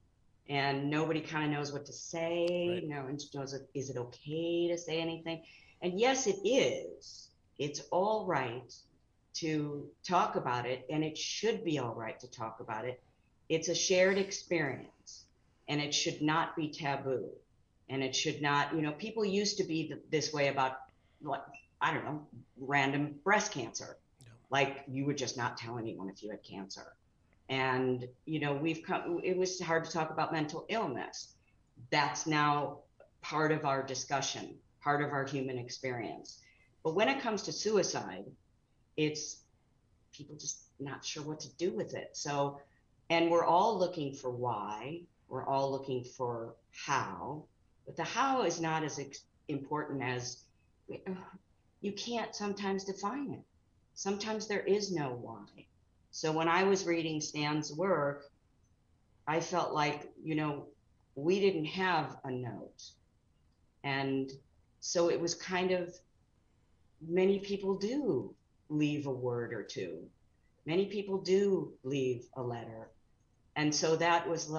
and nobody kind of knows what to say. Right. No one knows, is it okay to say anything? And yes, it is. It's all right to talk about it, and it should be all right to talk about it. It's a shared experience, and it should not be taboo. And it should not, people used to be this way about, I don't know, random breast cancer. No. Like, you would just not tell anyone if you had cancer. And, it was hard to talk about mental illness. That's now part of our discussion, part of our human experience. But when it comes to suicide, it's people just not sure what to do with it. So, and we're all looking for why, we're all looking for how, but the how is not as important as, you can't sometimes define it. Sometimes there is no why. So when I was reading Stan's work, I felt like, we didn't have a note. And so it was kind of, many people do leave a word or two. Many people do leave a letter. And so that was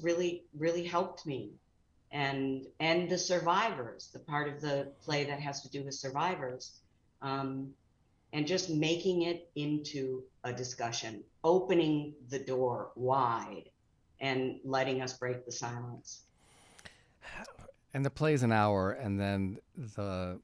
really, really helped me. And the survivors, the part of the play that has to do with survivors, and just making it into a discussion, opening the door wide and letting us break the silence. And the play's an hour, and then the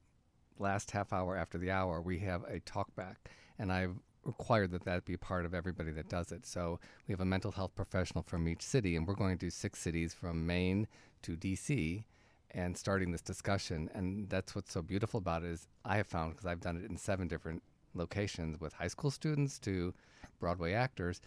last half hour after the hour, we have a talk back. And I've required that be a part of everybody that does it. So we have a mental health professional from each city, and we're going to do 6 cities from Maine to DC and starting this discussion. And that's what's so beautiful about it, is I have found, because I've done it in 7 different locations with high school students to Broadway actors,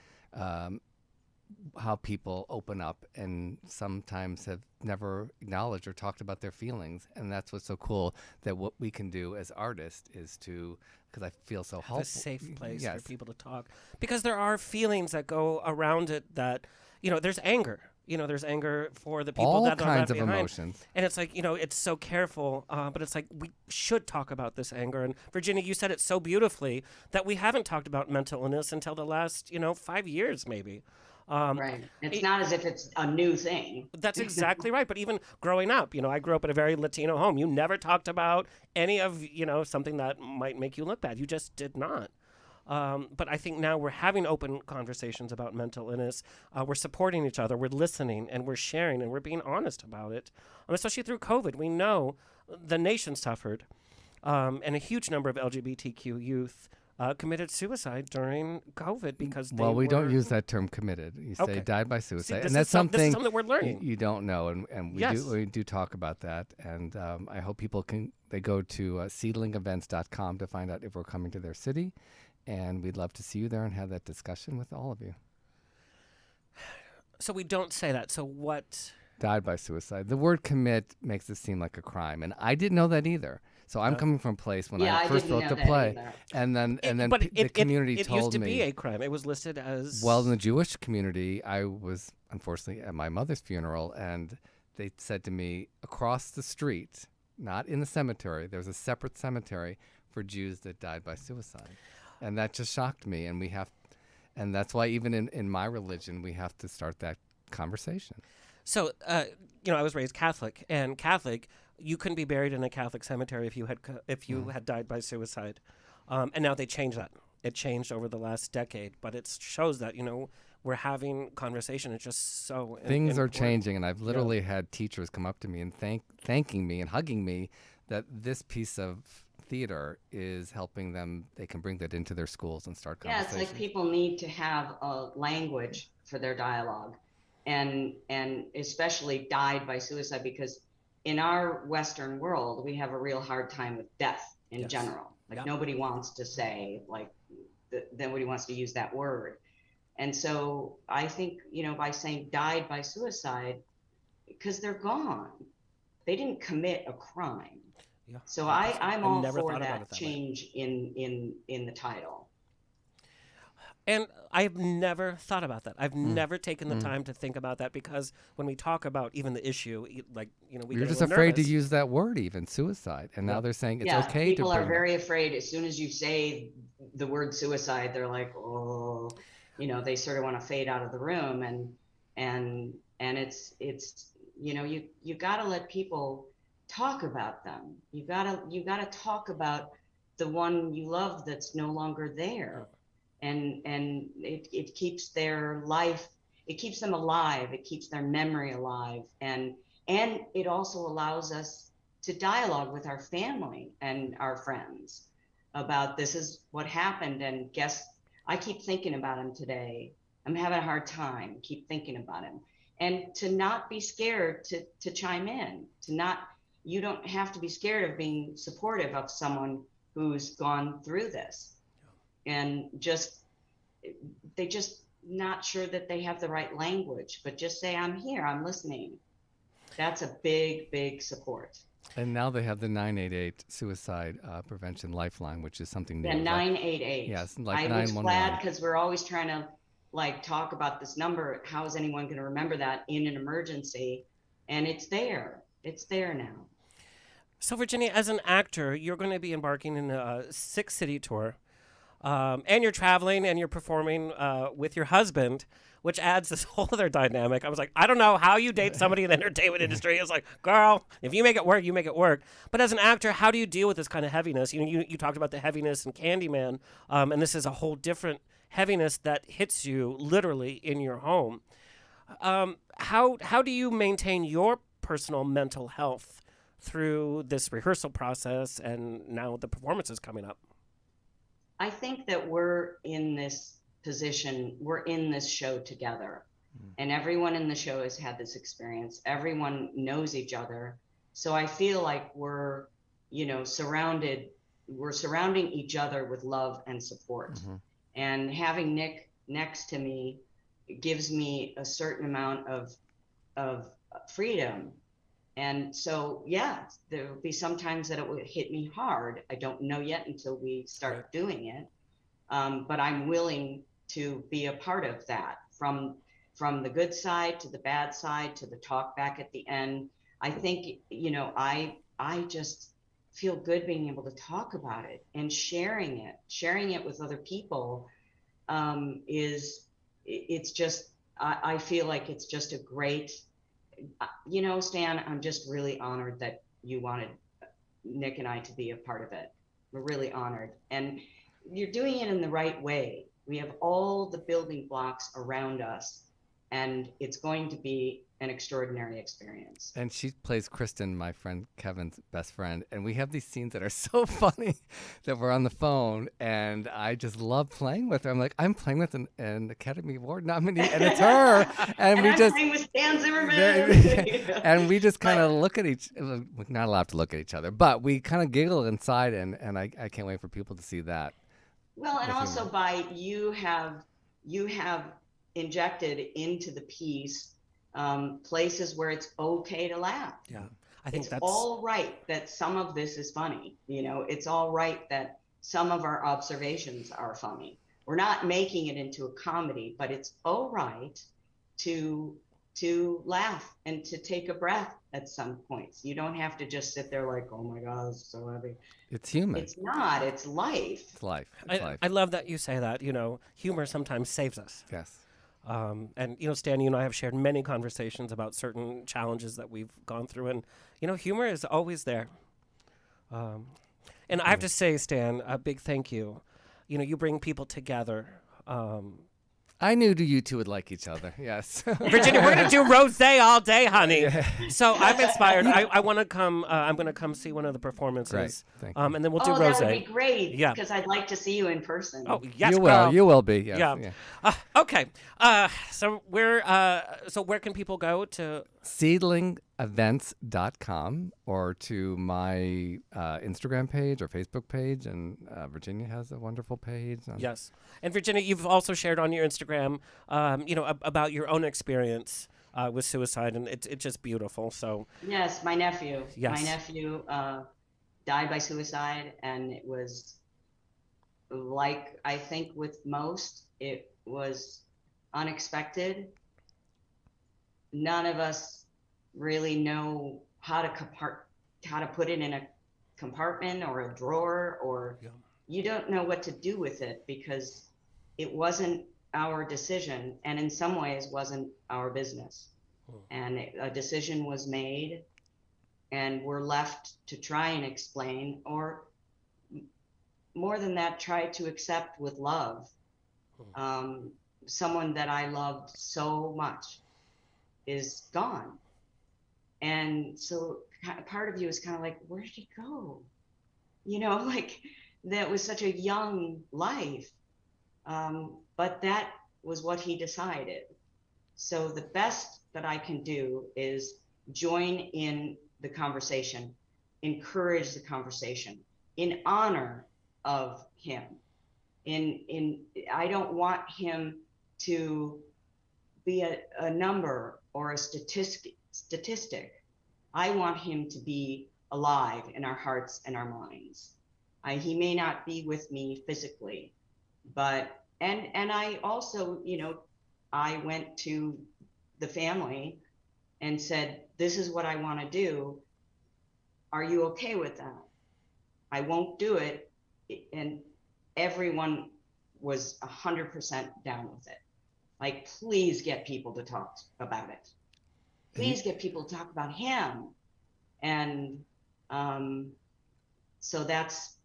how people open up and sometimes have never acknowledged or talked about their feelings. And that's what's so cool, that what we can do as artists is to, because I feel so helpful. A safe place Yes. for people to talk. Because there are feelings that go around it that, there's anger. There's anger for the people All that are left kinds of behind. emotions. And it's like, it's so careful, but it's like we should talk about this anger. And Virginia, you said it so beautifully that we haven't talked about mental illness until the last, 5 years maybe. Right. It's not as if it's a new thing. That's exactly right. But even growing up, I grew up in a very Latino home. You never talked about any of, something that might make you look bad. You just did not. But I think now we're having open conversations about mental illness. We're supporting each other. We're listening and we're sharing and we're being honest about it. Especially through COVID. We know the nation suffered, and a huge number of LGBTQ youth committed suicide during COVID because they we don't use that term committed. You say died by suicide. See, and that's something, this is something that we're learning. You don't know, and we do talk about that. And I hope people they go to seedlingevents.com to find out if we're coming to their city. And we'd love to see you there and have that discussion with all of you. So we don't say that. So what? Died by suicide. The word commit makes it seem like a crime. And I didn't know that either. So I'm coming from a place when I first wrote the play. And then the community told me. It used to be a crime. It was listed as. Well, in the Jewish community, I was unfortunately at my mother's funeral. And they said to me, across the street, not in the cemetery, there was a separate cemetery for Jews that died by suicide. And that just shocked me, and that's why even in my religion, we have to start that conversation. So, I was raised Catholic, and Catholic, you couldn't be buried in a Catholic cemetery if you had died by suicide, and now they changed that. It changed over the last decade, but it shows that we're having conversation. It's just so things are changing, and I've literally had teachers come up to me and thanking me and hugging me that this piece of theater is helping them. They can bring that into their schools and start Yeah, conversations. it's like people need to have a language for their dialogue, and especially died by suicide, because in our Western world we have a real hard time with death in Yes. general. Like Yep. nobody wants to say like nobody wants to use that word, and so I think by saying died by suicide, because they're gone, they didn't commit a crime. Yeah. So I'm all never for thought about that it that way. change in the title. And I've never thought about that. I've never taken the time to think about that, because when we talk about even the issue, like, we You're get just a little afraid nervous. to use that word, even suicide, and now they're saying it's okay to people bring are it very afraid. As soon as you say the word suicide, they're like, oh, they sort of want to fade out of the room, and it's you got to let people talk about them. You got to talk about the one you love that's no longer there, and it keeps their life, it keeps them alive, it keeps their memory alive, and it also allows us to dialogue with our family and our friends about this is what happened, and guess I keep thinking about him today. I'm having a hard time. Keep thinking about him, and to not be scared to chime in. You don't have to be scared of being supportive of someone who's gone through this, and they just not sure that they have the right language, but just say, I'm here, I'm listening. That's a big support. And now they have the 988 suicide prevention lifeline, which is something new. The 988. Yes, like I was 911. glad, because we're always trying to talk about this number. How is anyone going to remember that in an emergency? And it's there. It's there now. So, Virginia, as an actor, you're going to be embarking in a 6-city tour, and you're traveling and you're performing with your husband, which adds this whole other dynamic. I was like, I don't know how you date somebody in the entertainment industry. It's like, girl, if you make it work, you make it work. But as an actor, how do you deal with this kind of heaviness? You talked about the heaviness in Candyman, and this is a whole different heaviness that hits you literally in your home. How do you maintain your personal mental health through this rehearsal process and now the performances coming up? I think that we're in this position, we're in this show together, and everyone in the show has had this experience. Everyone knows each other. So I feel like we're surrounding each other with love and support. And having Nick next to me gives me a certain amount of freedom. And so, yeah, there will be some times that it will hit me hard. I don't know yet until we start doing it. But I'm willing to be a part of that, from the good side to the bad side to the talk back at the end. I think, I just feel good being able to talk about it and sharing it with other people. It's just, I feel like it's just a great, Stan, I'm just really honored that you wanted Nick and I to be a part of it. We're really honored. And you're doing it in the right way. We have all the building blocks around us, and it's going to be an extraordinary experience. And she plays Kristen, my friend Kevin's best friend, and we have these scenes that are so funny that we're on the phone, and I just love playing with her. I'm like, I'm playing with an Academy Award nominee, and it's her, and we I'm just playing with Stan Zimmerman. and we just kind of look at we're not allowed to look at each other, but we kind of giggle inside, and I can't wait for people to see that. Well, and also by you have injected into the piece places where it's okay to laugh. Yeah, I think it's that's all right that some of this is funny. It's all right that some of our observations are funny. We're not making it into a comedy, but it's all right to laugh and to take a breath at some points. You don't have to just sit there like, oh my God, it's so heavy. It's human. It's not. It's life. It's life. It's life. I love that you say that. Humor sometimes saves us. Yes. And Stan, you and I have shared many conversations about certain challenges that we've gone through, and humor is always there. And I have to say, Stan, a big thank you. You bring people together. I knew you two would like each other. Yes. Virginia, we're gonna do Rosé all day, honey. So I'm inspired. I want to come. I'm gonna come see one of the performances. Great. Thank you. And then we'll do Oh, Rosé. that would be great. Yeah. Because I'd like to see you in person. Oh yes, You girl. will. You will be. Yes. Yeah. Okay. So where can people go to? Seedlingevents.com or to my Instagram page or Facebook page, and Virginia has a wonderful page. Yes, and Virginia, you've also shared on your Instagram, about your own experience with suicide, and it's just beautiful. So Yes, my nephew. Yes. My nephew died by suicide, and it was like, I think with most, it was unexpected. None of us really know how to put it in a compartment or a drawer, or you don't know what to do with it because it wasn't our decision, and in some ways wasn't our business. And a decision was made, and we're left to try and explain, or more than that, try to accept with love. Someone that I loved so much is gone. And so part of you is kind of like, where did he go? Like, that was such a young life. But that was what he decided. So the best that I can do is join in the conversation, encourage the conversation in honor of him. I don't want him to be a number or a statistic. I want him to be alive in our hearts and our minds. He may not be with me physically, but and I also, I went to the family and said, this is what I want to do. Are you okay with that? I won't do it. And everyone was 100% down with it. Like, please get people to talk about it. Please get people to talk about him. And so that's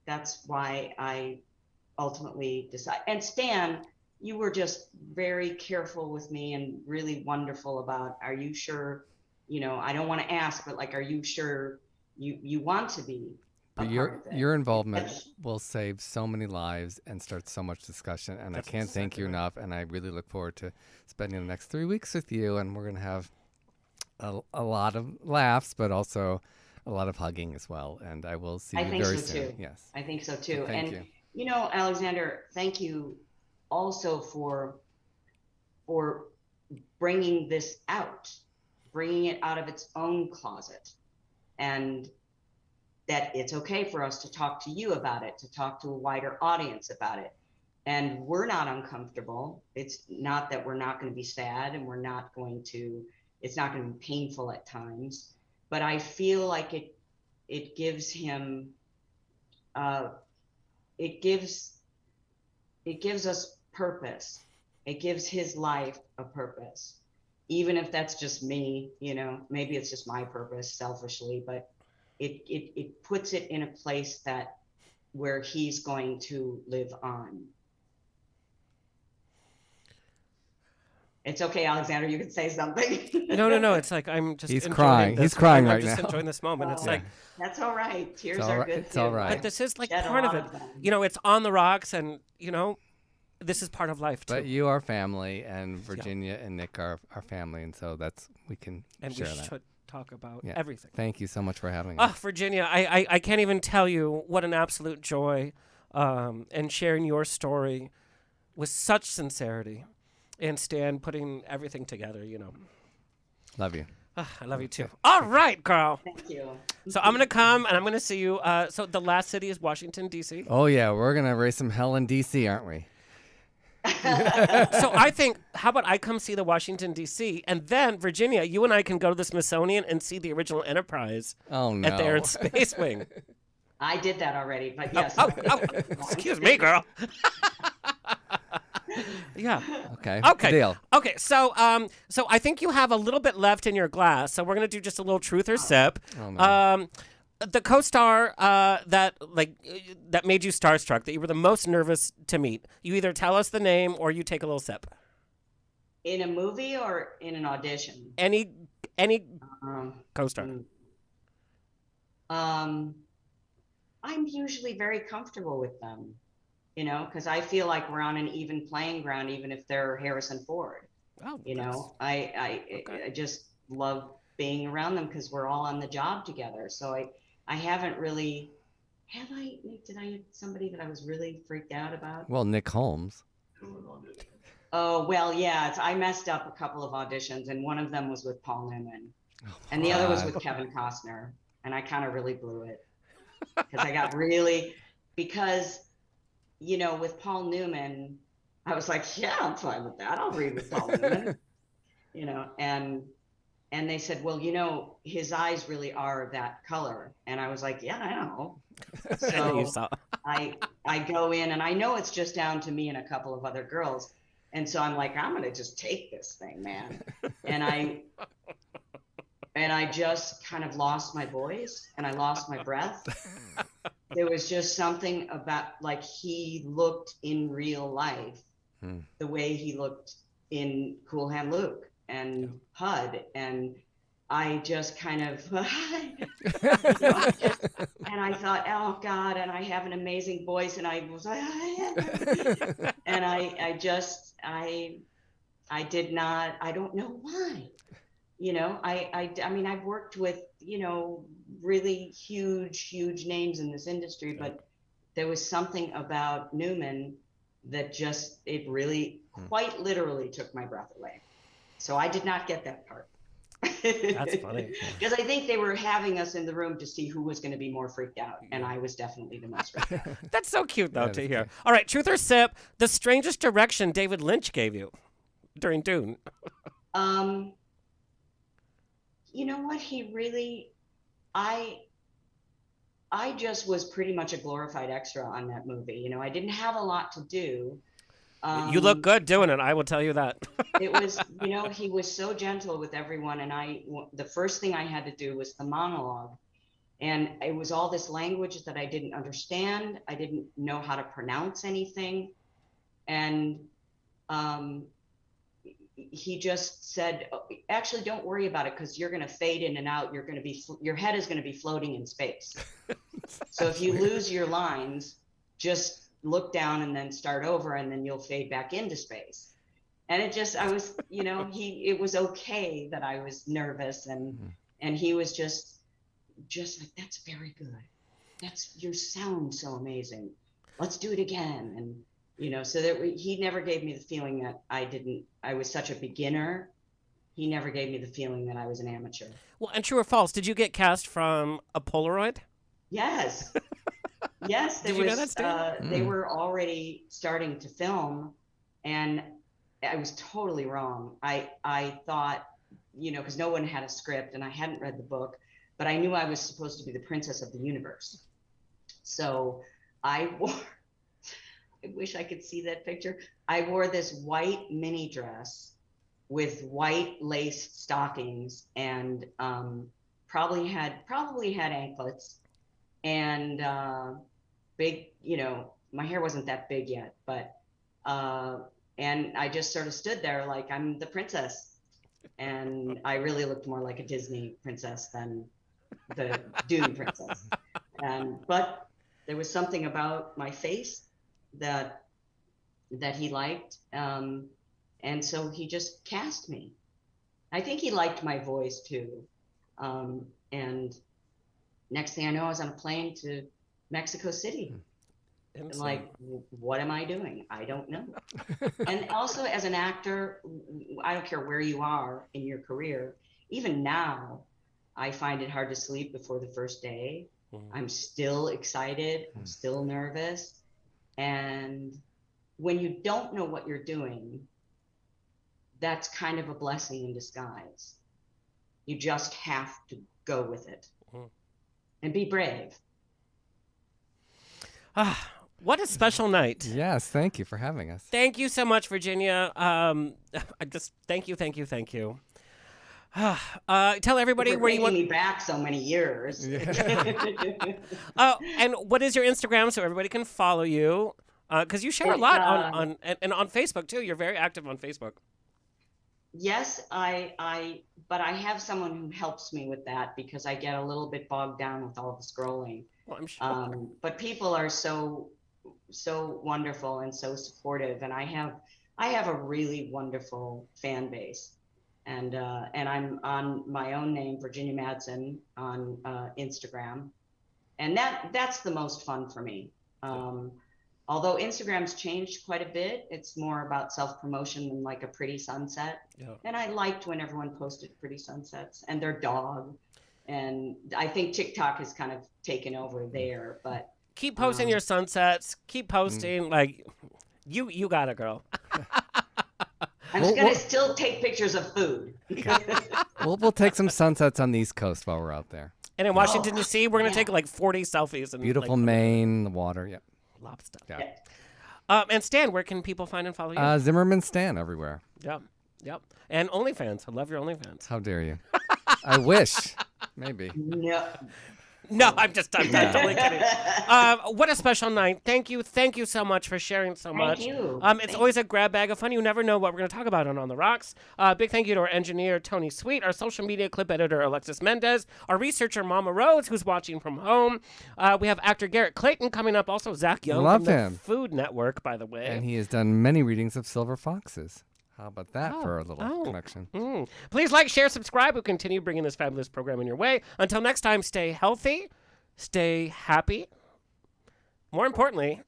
why I ultimately decided. And Stan, you were just very careful with me and really wonderful about, are you sure, I don't want to ask, but like, are you sure you want to be a part of it? Your involvement will save so many lives and start so much discussion, and That's I can't thank you enough, and I really look forward to spending the next 3 weeks with you, and we're going to have a lot of laughs, but also a lot of hugging as well, and I will see you very soon. Too. Yes. I think so too. So thank you. Alexander, thank you also for bringing this out, bringing it out of its own closet, and that it's okay for us to talk to you about it, to talk to a wider audience about it. And we're not uncomfortable. It's not that we're not going to be sad, and it's not going to be painful at times, but I feel like it gives him, it gives us purpose. It gives his life a purpose, even if that's just me, maybe it's just my purpose selfishly, but it puts it in a place where he's going to live on. It's okay, Alexander, you can say something. No. It's like I'm just. He's enjoying crying. this. He's crying right I'm just now. enjoying this moment. It's like. That's all right. Tears It's all are right. good It's too. all right. But this is like Shed a part of lot it. them. It's on the rocks, and this is part of life too. But you are family, and Virginia and Nick are family, and so we can and share we that. should talk about Yeah. everything. Thank you so much for having Oh, us. Virginia, I can't even tell you what an absolute joy, and sharing your story with such sincerity, and Stan putting everything together. Love you. I love you too. All right, girl. Thank you. So I'm gonna come and I'm gonna see you. So the last city is Washington D.C. Oh yeah, we're gonna raise some hell in D.C., aren't we? So I think, how about I come see the Washington D.C. and then Virginia, you and I can go to the Smithsonian and see the original Enterprise Oh no. at the Air and Space Wing. I did that already, but yes. Excuse me, girl. Yeah. Okay. Okay. Deal. Okay. So I think you have a little bit left in your glass. So we're gonna do just a little truth or sip. Oh, no. The co-star that made you starstruck, that you were the most nervous to meet. You either tell us the name or you take a little sip. In a movie or in an audition? Any Um, co-star. mm, um, I'm usually very comfortable with them, because I feel like we're on an even playing ground, even if they're Harrison Ford. Oh, I just love being around them because we're all on the job together. So I haven't really, Nick, did I have somebody that I was really freaked out about? Well, Nick Holmes. Oh, well, yeah, I messed up a couple of auditions, and one of them was with Paul Newman, Oh, and the other was God. with Kevin Costner, and I kind of really blew it because because, with Paul Newman, I was like, yeah, I'm fine with that. I'll read with Paul Newman, and they said, well, his eyes really are that color, and I was like, yeah, I know. You So saw. I go in, and I know it's just down to me and a couple of other girls. And so I'm like, I'm going to just take this thing, man. And I just kind of lost my voice and I lost my breath. There was just something about, like, he looked in real life the way he looked in Cool Hand Luke and HUD. And I just kind of, and I thought, oh God, and I have an amazing voice, and I was like, and I did not, I don't know why, I mean, I've worked with, really huge names in this industry, but there was something about Newman that just, it really quite literally took my breath away. So I did not get that part. That's funny. Because I think they were having us in the room to see who was going to be more freaked out, and I was definitely the most freaked out. That's so cute, though, Yeah, to that's hear. cute. All right, truth or sip, the strangest direction David Lynch gave you during Dune. You know what? He really, I just was pretty much a glorified extra on that movie. I didn't have a lot to do. You look good doing it, I will tell you that. It was, he was so gentle with everyone. And the first thing I had to do was the monologue. And it was all this language that I didn't understand. I didn't know how to pronounce anything. And he just said, "Oh, actually, don't worry about it, because you're going to fade in and out. Your head is going to be floating in space. So if you lose your lines, just look down and then start over, and then you'll fade back into space." And it was okay that I was nervous, and he was just like, "That's very good. You sound so amazing. Let's do it again." And so that he never gave me the feeling that I was such a beginner. He never gave me the feeling that I was an amateur. Well, and true or false, did you get cast from a Polaroid? Yes. Yes, Did you know that, Stan? They were already starting to film, and I was totally wrong. I thought, because no one had a script, and I hadn't read the book, but I knew I was supposed to be the princess of the universe. So I wish I could see that picture. I wore this white mini dress with white lace stockings, and probably had anklets, and big, my hair wasn't that big yet, but and I just sort of stood there like I'm the princess, and I really looked more like a Disney princess than the Dune princess. But there was something about my face that he liked, and so he just cast me. I think he liked my voice too, and next thing I know, I was on a plane to Mexico City. And like, what am I doing? I don't know. And also, as an actor, I don't care where you are in your career, even now, I find it hard to sleep before the first day. I'm still excited, I'm still nervous. And when you don't know what you're doing, that's kind of a blessing in disguise. You just have to go with it and be brave. What a special night. Yes, thank you for having us. Thank you so much, Virginia. Thank you. Tell everybody For where you want me back so many years. Oh, and what is your Instagram so everybody can follow you? Because you share a lot on Facebook too. You're very active on Facebook. Yes, but I have someone who helps me with that because I get a little bit bogged down with all the scrolling. Well, I'm sure. But people are so wonderful and so supportive, and I have a really wonderful fan base, and I'm on my own name, Virginia Madsen, on Instagram, and that's the most fun for me. Although Instagram's changed quite a bit, it's more about self-promotion than like a pretty sunset. Yeah. And I liked when everyone posted pretty sunsets and their dog. And I think TikTok has kind of taken over there, but Keep posting your sunsets. Keep posting. Like, you got it, girl. I'm just gonna still take pictures of food. We'll take some sunsets on the East Coast while we're out there. And in Washington, D.C., we're going to take like 40 selfies. And, Beautiful Maine, the water. Yeah. Lobster. Yeah. And Stan, where can people find and follow you? Zimmerman Stan everywhere. Yep. And OnlyFans. I love your OnlyFans. How dare you? I wish. Maybe. No, I'm totally kidding. What a special night. Thank you so much for sharing so much. Thank you. It's always a grab bag of fun. You never know what we're going to talk about on The Rocks. Big thank you to our engineer, Tony Sweet, our social media clip editor, Alexis Mendez, our researcher, Mama Rose, who's watching from home. We have actor Garrett Clayton coming up, also Zach Young Love from him. the Food Network, by the way. And he has done many readings of Silver Foxes. How about that for a little connection? Please like, share, subscribe. We'll continue bringing this fabulous program your way. Until next time, stay healthy. Stay happy. More importantly,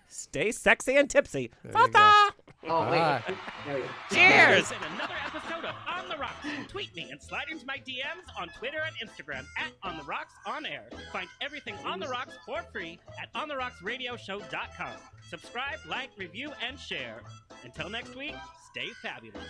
stay sexy and tipsy. Ta-ta! Oh, wait. Cheers! In another episode of On the Rocks. Tweet me and slide into my DMs on Twitter and Instagram at On the Rocks On Air. Find everything On the Rocks for free at OnTheRocksRadioshow.com. Subscribe, like, review, and share. Until next week, stay fabulous.